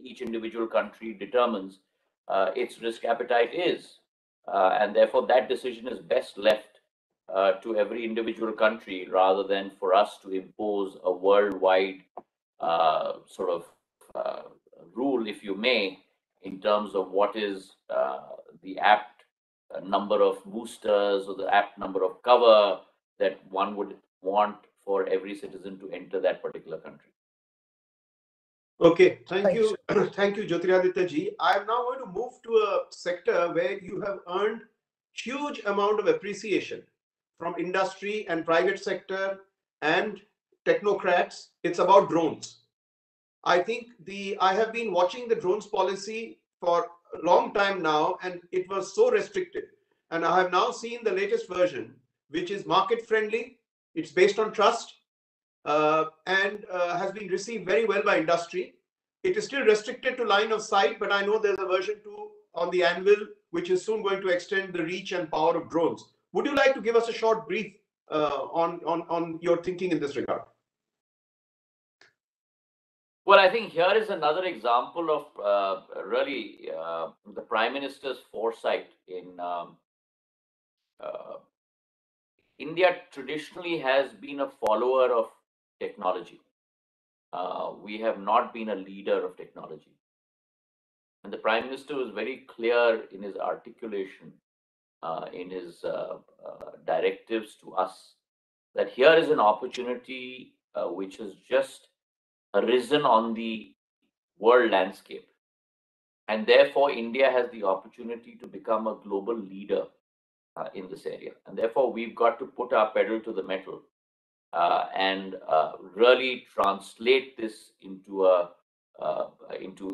each individual country determines its risk appetite is. And therefore, that decision is best left to every individual country rather than for us to impose a worldwide sort of rule, if you may, in terms of what is the apt number of boosters or the apt number of cover that one would want for every citizen to enter that particular country. Okay, thank you. Thank you, Jyotiraditya ji. I'm now going to move to a sector where you have earned huge amount of appreciation from industry and private sector and technocrats. It's about drones. I think I have been watching the drones policy for a long time now, and it was so restricted. And I have now seen the latest version, which is market friendly. It's based on trust. And has been received very well by industry. It is still restricted to line of sight, but I know there's a version 2 on the anvil, which is soon going to extend the reach and power of drones. Would you like to give us a short brief on your thinking in this regard? Well, I think here is another example of really the Prime Minister's foresight in India traditionally has been a follower of technology. We have not been a leader of technology. And the Prime Minister was very clear in his articulation, in his directives to us, that here is an opportunity which has just arisen on the world landscape. And therefore, India has the opportunity to become a global leader in this area. And therefore, we've got to put our pedal to the metal and really translate this into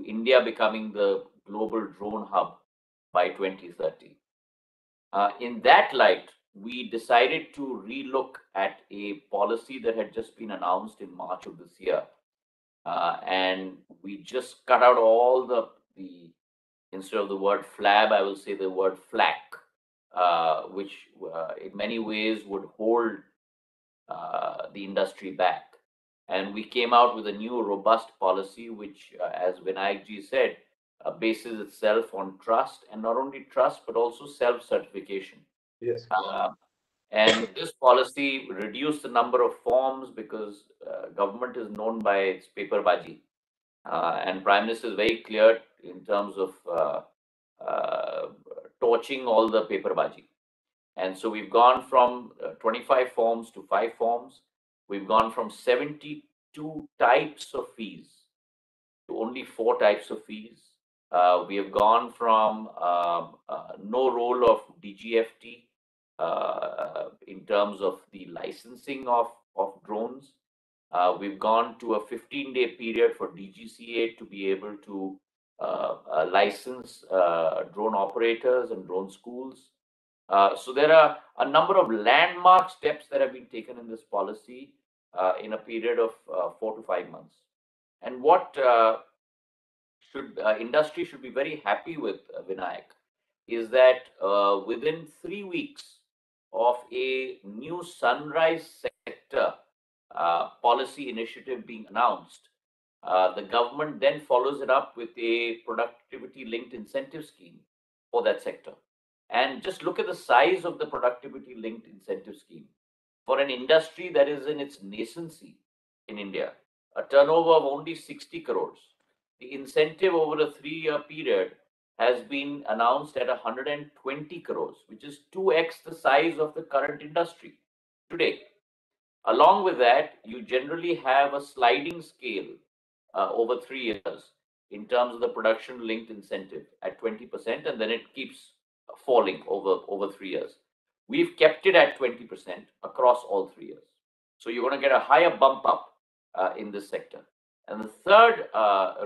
India becoming the global drone hub by 2030. In that light, we decided to relook at a policy that had just been announced in March of this year. And we just cut out all the instead of the word flab, I will say the word flak, which in many ways would hold the industry back. And we came out with a new robust policy, which, as Vinayak ji said, bases itself on trust, and not only trust, but also self-certification. Yes. And this policy reduced the number of forms because government is known by its paperbaji. And Prime Minister is very clear in terms of torching all the paperbaji. And so we've gone from 25 forms to 5 forms. We've gone from 72 types of fees to only 4 types of fees. We have gone from no role of DGFT in terms of the licensing of drones. We've gone to a 15-day period for DGCA to be able to license drone operators and drone schools. So there are a number of landmark steps that have been taken in this policy in a period of 4 to 5 months. And what industry should be very happy with, Vinayak, is that within 3 weeks of a new sunrise sector policy initiative being announced, the government then follows it up with a productivity-linked incentive scheme for that sector. And just look at the size of the productivity-linked incentive scheme. For an industry that is in its nascency in India, a turnover of only 60 crores, the incentive over a 3-year period has been announced at 120 crores, which is 2x the size of the current industry today. Along with that, you generally have a sliding scale over 3 years in terms of the production-linked incentive at 20%, and then it keeps falling over 3 years. We've kept it at 20% across all 3 years. So you're going to get a higher bump up in this sector. And the third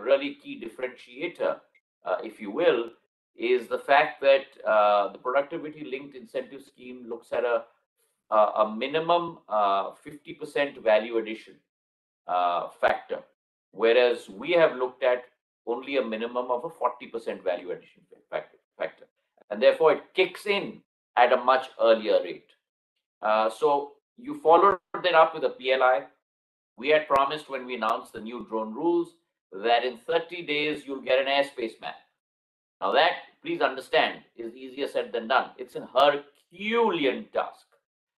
really key differentiator, if you will, is the fact that the productivity-linked incentive scheme looks at a minimum 50% value addition factor, whereas we have looked at only a minimum of a 40% value addition factor. And therefore, it kicks in at a much earlier rate. So you followed that up with a PLI. We had promised when we announced the new drone rules that in 30 days, you'll get an airspace map. Now that, please understand, is easier said than done. It's a Herculean task.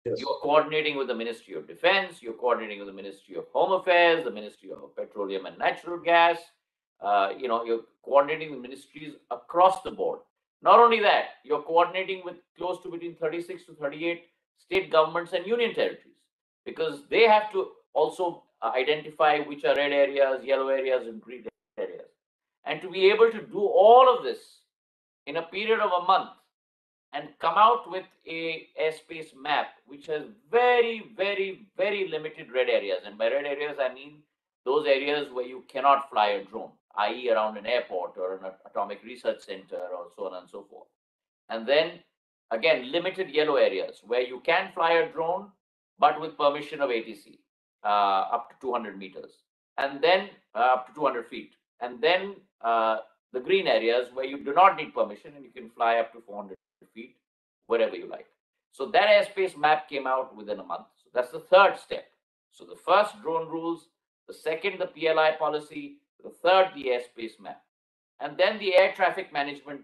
Yes. You're coordinating with the Ministry of Defense, you're coordinating with the Ministry of Home Affairs, the Ministry of Petroleum and Natural Gas, you're coordinating with ministries across the board. Not only that, you're coordinating with close to between 36 to 38 state governments and union territories, because they have to also identify which are red areas, yellow areas, and green areas. And to be able to do all of this in a period of a month and come out with a airspace map which has very, very, very limited red areas. And by red areas, I mean those areas where you cannot fly a drone, i.e. around an airport or an atomic research center or so on and so forth. And then, again, limited yellow areas where you can fly a drone, but with permission of ATC, up to 200 meters, and then up to 200 feet. And then the green areas where you do not need permission and you can fly up to 400 feet, wherever you like. So that airspace map came out within a month. So that's the third step. So the first, drone rules, the second, the PLI policy, the third, the airspace map, and then the air traffic management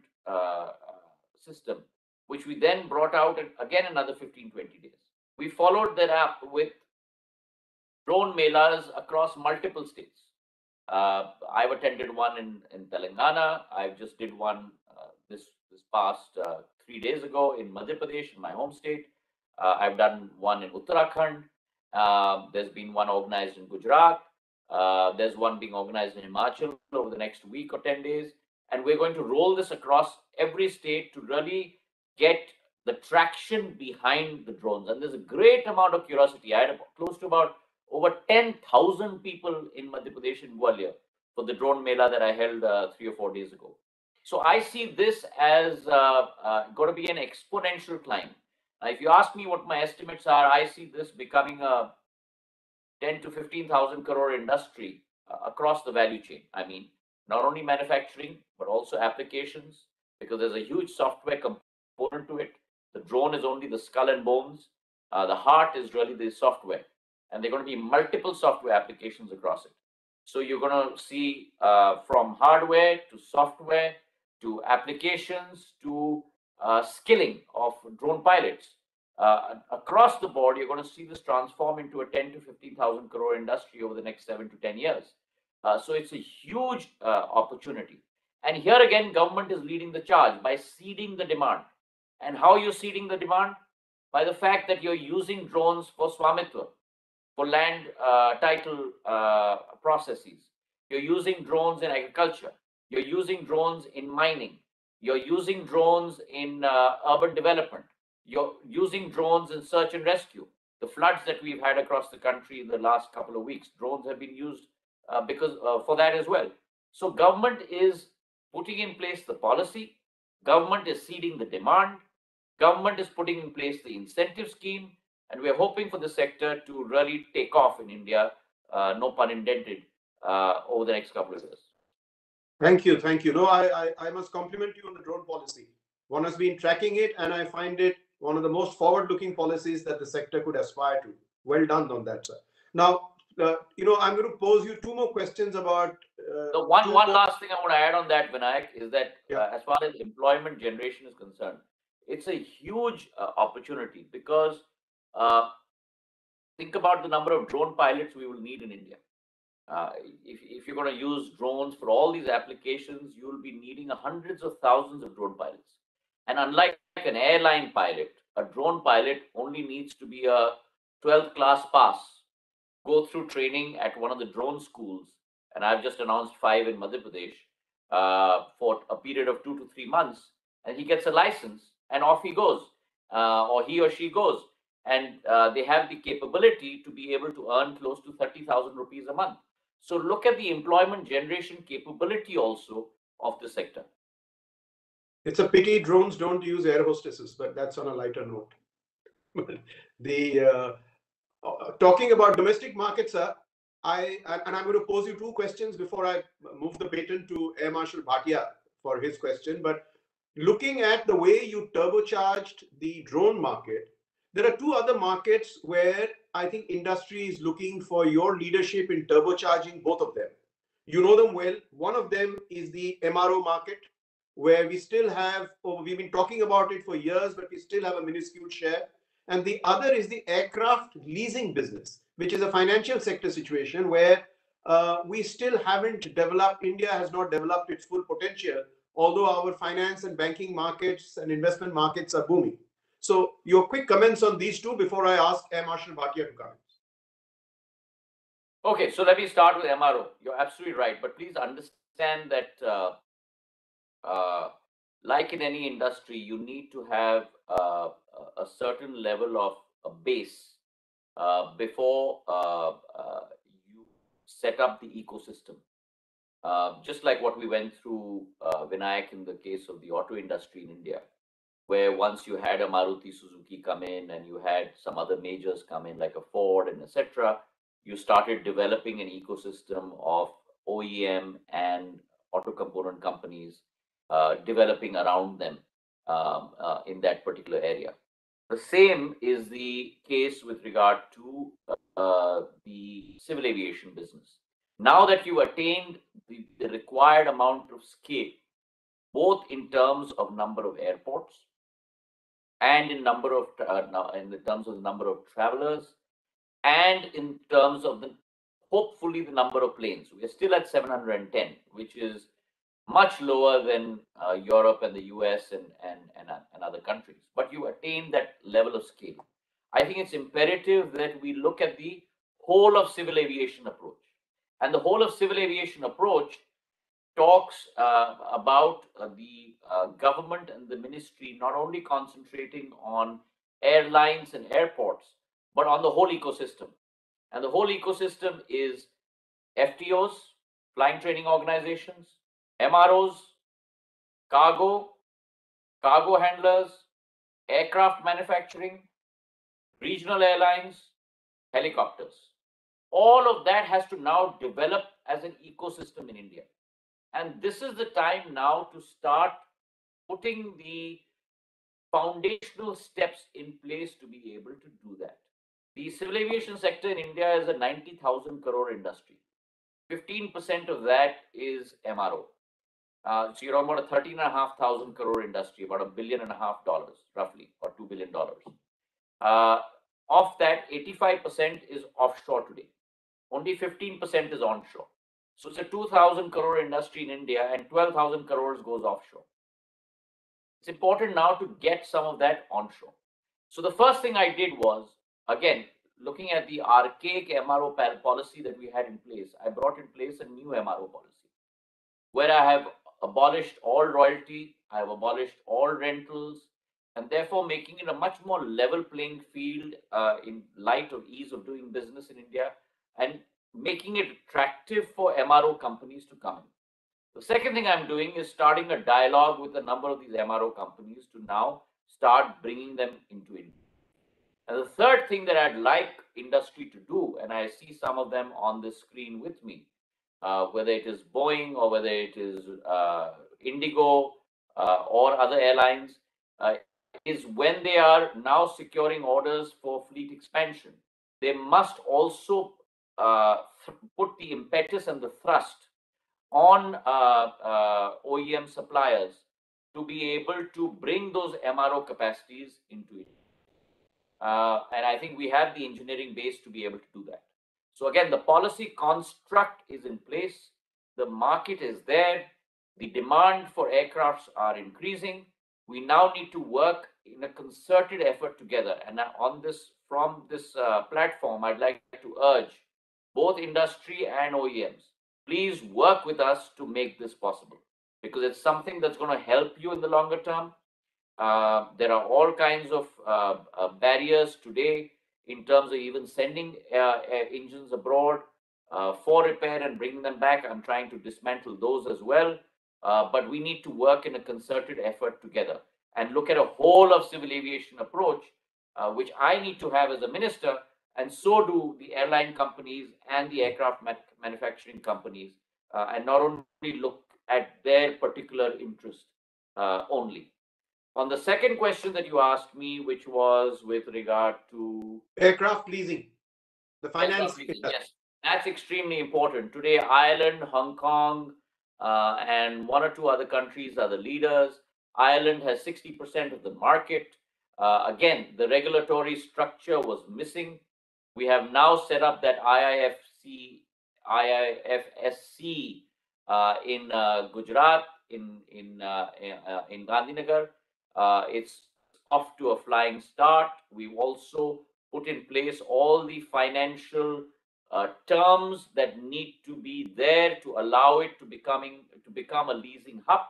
system, which we then brought out in, again, another 15, 20 days. We followed that up with drone melas across multiple states. I've attended one in Telangana. I just did one this past 3 days ago in Madhya Pradesh, in my home state. I've done one in Uttarakhand. There's been one organized in Gujarat. There's one being organized in Himachal over the next week or 10 days. And we're going to roll this across every state to really get the traction behind the drones. And there's a great amount of curiosity. I had close to about over 10,000 people in Madhya Pradesh and Gwalior for the drone mela that I held 3 or 4 days ago. So I see this as going to be an exponential climb. If you ask me what my estimates are, I see this becoming a 10 to 15,000 crore industry across the value chain. I mean, not only manufacturing, but also applications, because there's a huge software component to it. The drone is only the skull and bones. The heart is really the software. And there are going to be multiple software applications across it. So you're going to see from hardware to software to applications to skilling of drone pilots. across the board, you're going to see this transform into a 10 to 15,000 crore industry over the next 7 to 10 years. So it's a huge opportunity. And here again, government is leading the charge by seeding the demand. And how are you seeding the demand? By the fact that you're using drones for Swamitva, for land title processes. You're using drones in agriculture. You're using drones in mining. You're using drones in urban development. You're using drones in search and rescue. The floods that we've had across the country in the last couple of weeks, drones have been used for that as well. So government is putting in place the policy. Government is seeding the demand. Government is putting in place the incentive scheme. And we're hoping for the sector to really take off in India, no pun intended, over the next couple of years. Thank you. Thank you. No, I must compliment you on the drone policy. One has been tracking it, and I find it one of the most forward-looking policies that the sector could aspire to. Well done on that, sir. Now, I'm going to pose you two more questions about... the one last thing I want to add on that, Vinayak, is that as far as employment generation is concerned, it's a huge opportunity because think about the number of drone pilots we will need in India. If you're going to use drones for all these applications, you will be needing hundreds of thousands of drone pilots. And unlike an airline pilot, a drone pilot only needs to be a 12th class pass, go through training at one of the drone schools, and I've just announced 5 in Madhya Pradesh, for a period of 2 to 3 months, and he gets a license and off he goes, or he or she goes. And they have the capability to be able to earn close to 30,000 rupees a month. So look at the employment generation capability also of the sector. It's a pity drones don't use air hostesses, but that's on a lighter note. Talking about domestic markets, sir, I'm going to pose you two questions before I move the baton to Air Marshal Bhatia for his question. But looking at the way you turbocharged the drone market, there are two other markets where I think industry is looking for your leadership in turbocharging both of them. You know them well. One of them is the MRO market, where we still have, we've been talking about it for years, but we still have a minuscule share. And the other is the aircraft leasing business, which is a financial sector situation where we still haven't developed, India has not developed its full potential, although our finance and banking markets and investment markets are booming. So your quick comments on these two before I ask Air Marshal Bhatia to comment. Okay, so let me start with MRO. You're absolutely right, but please understand that like in any industry, you need to have a certain level of a base before you set up the ecosystem. Just like what we went through, Vinayak, in the case of the auto industry in India, where once you had a Maruti Suzuki come in and you had some other majors come in like a Ford and etc., you started developing an ecosystem of OEM and auto component companies developing around them in that particular area. The same is the case with regard to the civil aviation business. Now that you attained the required amount of scale, both in terms of number of airports and in terms of the number of travelers, and in terms of hopefully the number of planes. We are still at 710, which is much lower than Europe and the US and other countries. But you attain that level of scale. I think it's imperative that we look at the whole of civil aviation approach. And the whole of civil aviation approach talks about the government and the ministry not only concentrating on airlines and airports, but on the whole ecosystem. And the whole ecosystem is FTOs, flying training organizations, MROs, cargo handlers, aircraft manufacturing, regional airlines, helicopters. All of that has to now develop as an ecosystem in India. And this is the time now to start putting the foundational steps in place to be able to do that. The civil aviation sector in India is a 90,000 crore industry. 15% of that is MRO. So you're on about a 13,500 crore industry, about $1.5 billion roughly, or $2 billion. Of that, 85% is offshore today. Only 15% is onshore. So it's a 2,000 crore industry in India, and 12,000 crores goes offshore. It's important now to get some of that onshore. So the first thing I did was, again, looking at the archaic MRO policy that we had in place, I brought in place a new MRO policy where I have abolished all royalty, I have abolished all rentals, and therefore making it a much more level playing field in light of ease of doing business in India, and making it attractive for MRO companies to come in. The second thing I'm doing is starting a dialogue with a number of these MRO companies to now start bringing them into India. And the third thing that I'd like industry to do, and I see some of them on the screen with me, whether it is Boeing or whether it is Indigo or other airlines, is when they are now securing orders for fleet expansion, they must also put the impetus and the thrust on OEM suppliers to be able to bring those MRO capacities into it. And I think we have the engineering base to be able to do that. So again, the policy construct is in place. The market is there. The demand for aircrafts are increasing. We now need to work in a concerted effort together. And on this, from this platform, I'd like to urge both industry and OEMs, please work with us to make this possible, because it's something that's going to help you in the longer term. There are all kinds of barriers today in terms of even sending engines abroad for repair and bringing them back. I'm trying to dismantle those as well. But we need to work in a concerted effort together and look at a whole of civil aviation approach, which I need to have as a minister, and so do the airline companies and the aircraft manufacturing companies, and not only look at their particular interest only. On the second question that you asked me, which was with regard to aircraft leasing, the finance. Yes, that's extremely important. Today, Ireland, Hong Kong, and one or two other countries are the leaders. Ireland has 60% of the market. Again, the regulatory structure was missing. We have now set up that IIFSC in Gujarat, in Gandhinagar. It's off to a flying start. We've also put in place all the financial terms that need to be there to allow it to become a leasing hub,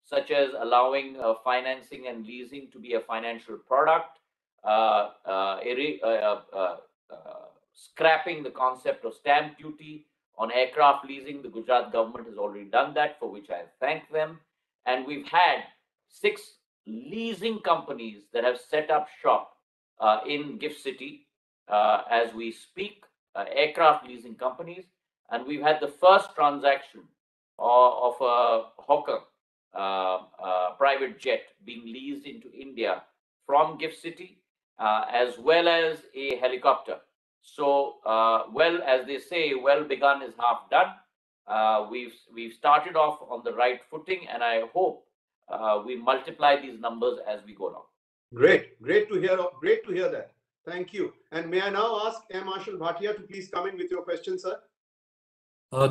such as allowing financing and leasing to be a financial product, scrapping the concept of stamp duty on aircraft leasing. The Gujarat government has already done that, for which I thank them. And we've had 6 leasing companies that have set up shop in Gift City as we speak, aircraft leasing companies. And we've had the first transaction of a Hawker private jet being leased into India from Gift City, as well as a helicopter. So, well, as they say, well begun is half done. We've started off on the right footing, and I hope we multiply these numbers as we go along. Great to hear that. Thank you. And may I now ask Air Marshal Bhatia to please come in with your question, sir?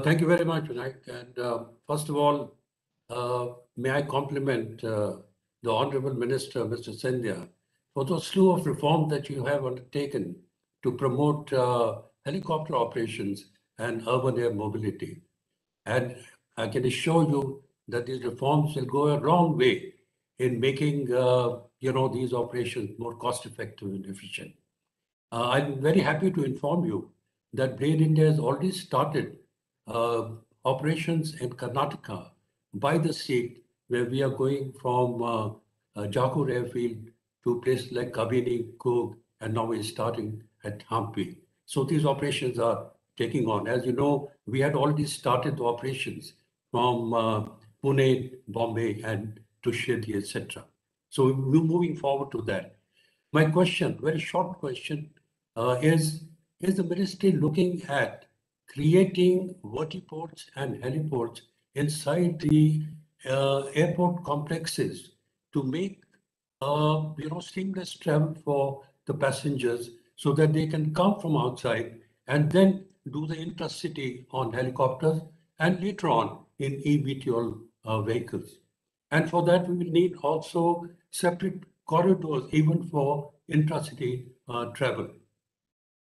Thank you very much, Vinayak. And first of all, may I compliment the Honorable Minister, Mr. Scindia, for the slew of reforms that you have undertaken to promote helicopter operations and urban air mobility. And I can assure you that these reforms will go a long way in making these operations more cost-effective and efficient. I'm very happy to inform you that Brain India has already started operations in Karnataka by the state, where we are going from Jakur airfield to places like Kabini, Coorg, and now we're starting at Hampi. So these operations are taking on. As you know, we had already started the operations from Pune, Bombay, and to Shirdi, etc. So we're moving forward to that. My question, very short question, is the ministry looking at creating vertiports and heliports inside the airport complexes to make seamless travel for the passengers so that they can come from outside and then do the intracity on helicopters and later on in eVTOL vehicles. And for that, we will need also separate corridors even for intracity travel.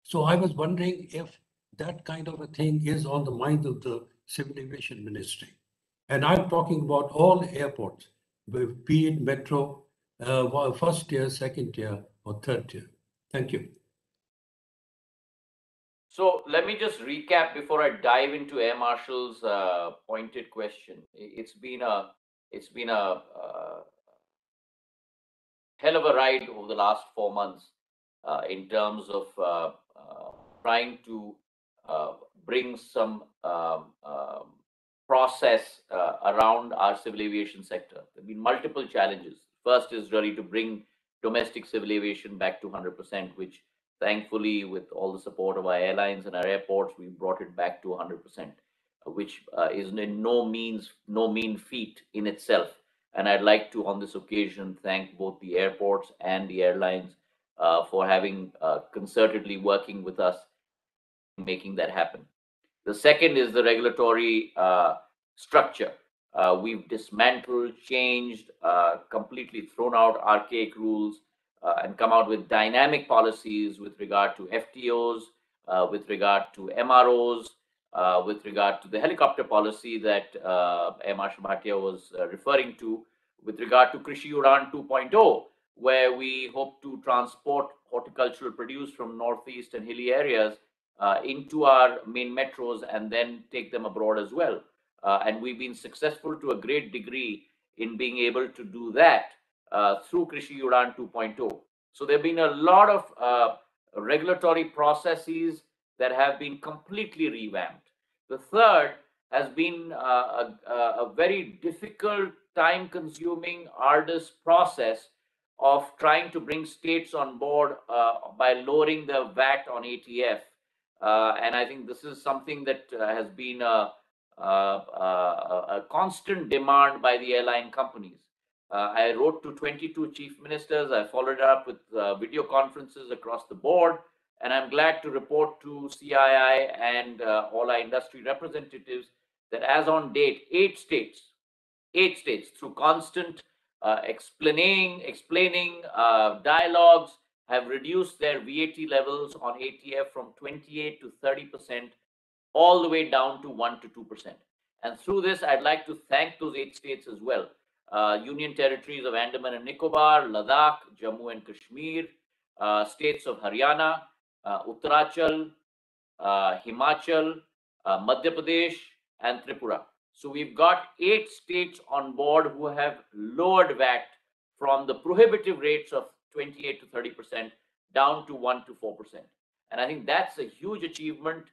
So I was wondering if that kind of a thing is on the mind of the Civil Aviation Ministry. And I'm talking about all airports, be it metro, first tier, second tier, or third tier. Thank you. So let me just recap before I dive into Air Marshal's pointed question. It's been a hell of a ride over the last 4 months in terms of trying to bring some process around our civil aviation sector. There have been multiple challenges. First is really to bring domestic civil aviation back to 100%, which thankfully, with all the support of our airlines and our airports, we brought it back to 100%, which is in no mean feat in itself. And I'd like to, on this occasion, thank both the airports and the airlines for having concertedly working with us, making that happen. The second is the regulatory structure. We've dismantled, changed, completely thrown out archaic rules and come out with dynamic policies with regard to FTOs, with regard to MROs, with regard to the helicopter policy that Air Marshal Bhatia was referring to, with regard to Krishi Udan 2.0, where we hope to transport horticultural produce from northeast and hilly areas into our main metros and then take them abroad as well. And we've been successful to a great degree in being able to do that through Krishi Udan 2.0. So there have been a lot of regulatory processes that have been completely revamped. The third has been a very difficult, time-consuming, arduous process of trying to bring states on board by lowering the VAT on ATF. And I think this is something that has been a constant demand by the airline companies. I wrote to 22 chief ministers. I followed up with video conferences across the board. And I'm glad to report to CII and all our industry representatives that as on date, 8 states through constant explaining dialogues have reduced their VAT levels on ATF from 28 to 30%, all the way down to 1 to 2%. And through this, I'd like to thank those 8 states as well. Union territories of Andaman and Nicobar, Ladakh, Jammu and Kashmir, states of Haryana, Uttarachal, Himachal, Madhya Pradesh, and Tripura. So we've got 8 states on board who have lowered VAT from the prohibitive rates of 28 to 30% down to 1 to 4%. And I think that's a huge achievement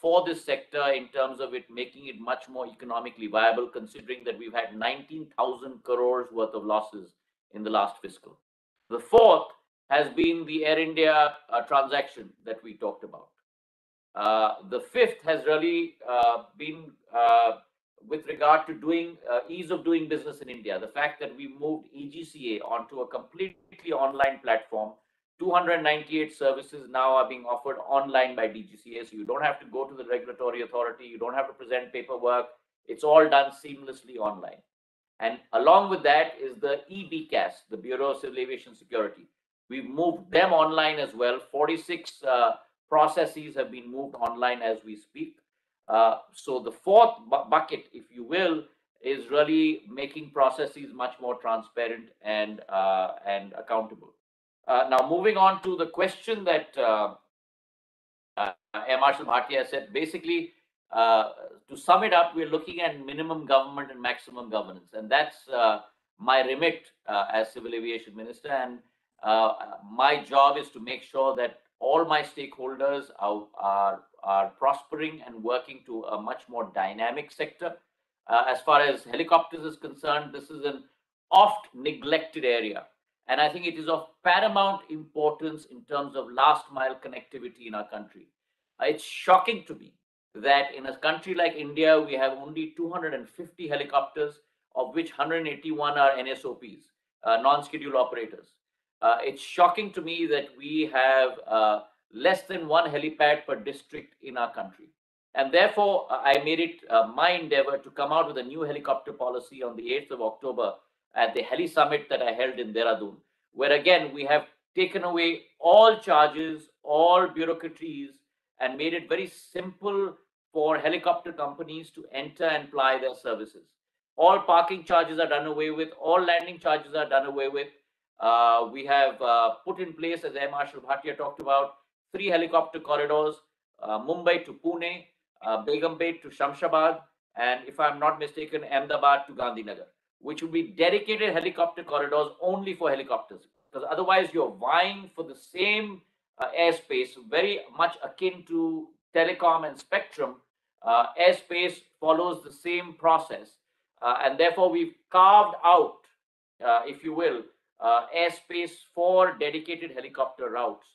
for this sector in terms of it making it much more economically viable, considering that we've had 19,000 crores worth of losses in the last fiscal. The fourth has been the Air India transaction that we talked about. The fifth has really been with regard to doing ease of doing business in India. The fact that we moved EGCA onto a completely online platform. 298 services now are being offered online by DGCA, so you don't have to go to the regulatory authority, you don't have to present paperwork, it's all done seamlessly online. And along with that is the eBCAS, the Bureau of Civil Aviation Security. We've moved them online as well. 46 processes have been moved online as we speak. So the fourth bucket, if you will, is really making processes much more transparent and accountable. Now, moving on to the question that Air Marshal Bhatia said, basically, to sum it up, we're looking at minimum government and maximum governance. And that's my remit as Civil Aviation Minister. And my job is to make sure that all my stakeholders are prospering and working to a much more dynamic sector. As far as helicopters is concerned, this is an oft neglected area. And I think it is of paramount importance in terms of last mile connectivity in our country. It's shocking to me that in a country like India, we have only 250 helicopters, of which 181 are NSOPs, non-scheduled operators. It's shocking to me that we have less than one helipad per district in our country. And therefore, I made it my endeavor to come out with a new helicopter policy on the 8th of October at the Heli Summit that I held in Dehradun, where again, we have taken away all charges, all bureaucracies, and made it very simple for helicopter companies to enter and ply their services. All parking charges are done away with, all landing charges are done away with. We have put in place, as Air Marshal Bhatia talked about, 3 helicopter corridors, Mumbai to Pune, Begumpet to Shamshabad, and if I'm not mistaken, Ahmedabad to Gandhinagar, which will be dedicated helicopter corridors only for helicopters. Because otherwise you're vying for the same airspace, very much akin to telecom and spectrum. Airspace follows the same process. And therefore we've carved out, if you will, airspace for dedicated helicopter routes.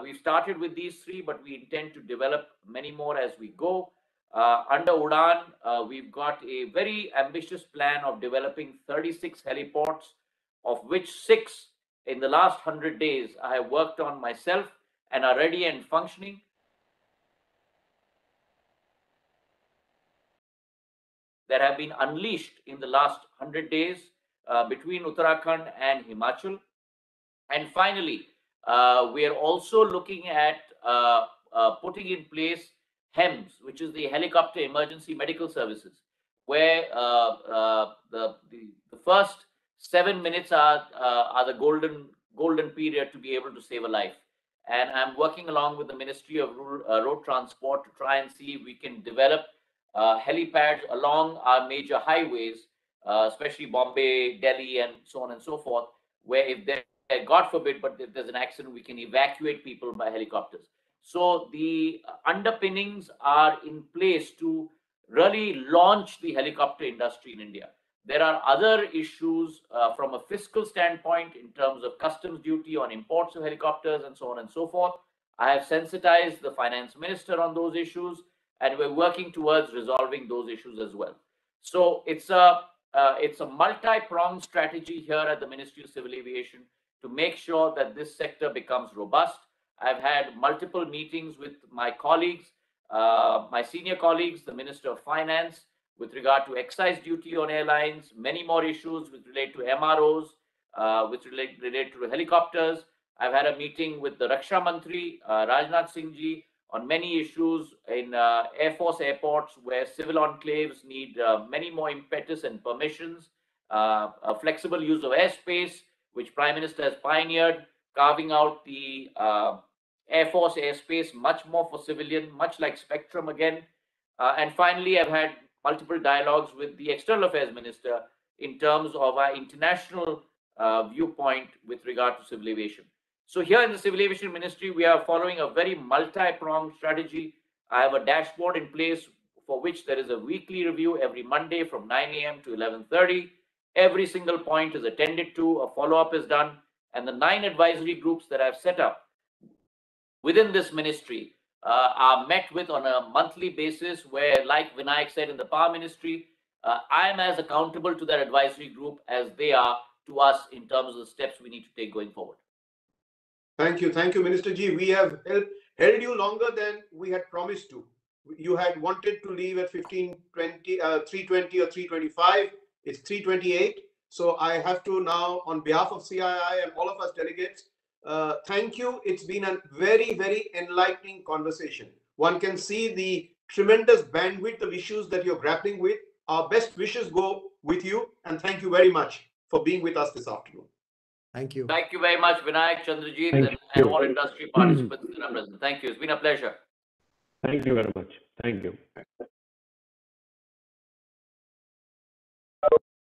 We've started with these 3, but we intend to develop many more as we go. Under UDAN, we've got a very ambitious plan of developing 36 heliports, of which 6 in the last 100 days I have worked on myself and are ready and functioning. That have been unleashed in the last 100 days between Uttarakhand and Himachal. And finally, we are also looking at putting in place HEMS, which is the Helicopter Emergency Medical Services, where the first 7 minutes are the golden period to be able to save a life. And I'm working along with the Ministry of Road Transport to try and see if we can develop helipads along our major highways, especially Bombay, Delhi, and so on and so forth, where if there, God forbid, but if there's an accident, we can evacuate people by helicopters. So the underpinnings are in place to really launch the helicopter industry in India. There are other issues from a fiscal standpoint in terms of customs duty on imports of helicopters and so on and so forth. I have sensitized the finance minister on those issues, and we're working towards resolving those issues as well. So it's a multi-pronged strategy here at the Ministry of Civil Aviation to make sure that this sector becomes robust. I've had multiple meetings with my colleagues, my senior colleagues, the Minister of Finance, with regard to excise duty on airlines, many more issues which relate to MROs, which relate to helicopters. I've had a meeting with the Raksha Mantri, Rajnath Singh ji, on many issues in Air Force airports where civil enclaves need many more impetus and permissions, a flexible use of airspace, which Prime Minister has pioneered, carving out the Air Force airspace much more for civilian, much like Spectrum again. And finally, I've had multiple dialogues with the External Affairs Minister in terms of our international viewpoint with regard to civil aviation. So here in the Civil Aviation Ministry, we are following a very multi-pronged strategy. I have a dashboard in place for which there is a weekly review every Monday from 9 a.m. to 11:30. Every single point is attended to, a follow-up is done, and the 9 advisory groups that I've set up within this ministry are met with on a monthly basis, where, like Vinayak said in the Power Ministry, I am as accountable to that advisory group as they are to us in terms of the steps we need to take going forward. Thank you, Minister Ji. We have held you longer than we had promised to. You had wanted to leave at 3:20 or 3:25. It's 3:28. So I have to now, on behalf of CII and all of us delegates, thank you. It's been a very, very enlightening conversation. One can see the tremendous bandwidth of issues that you're grappling with. Our best wishes go with you, and thank you very much for being with us this afternoon. Thank you. Thank you very much, Vinayak, Chandrajit, and all industry participants that are present. Thank you. It's been a pleasure. Thank you very much. Thank you.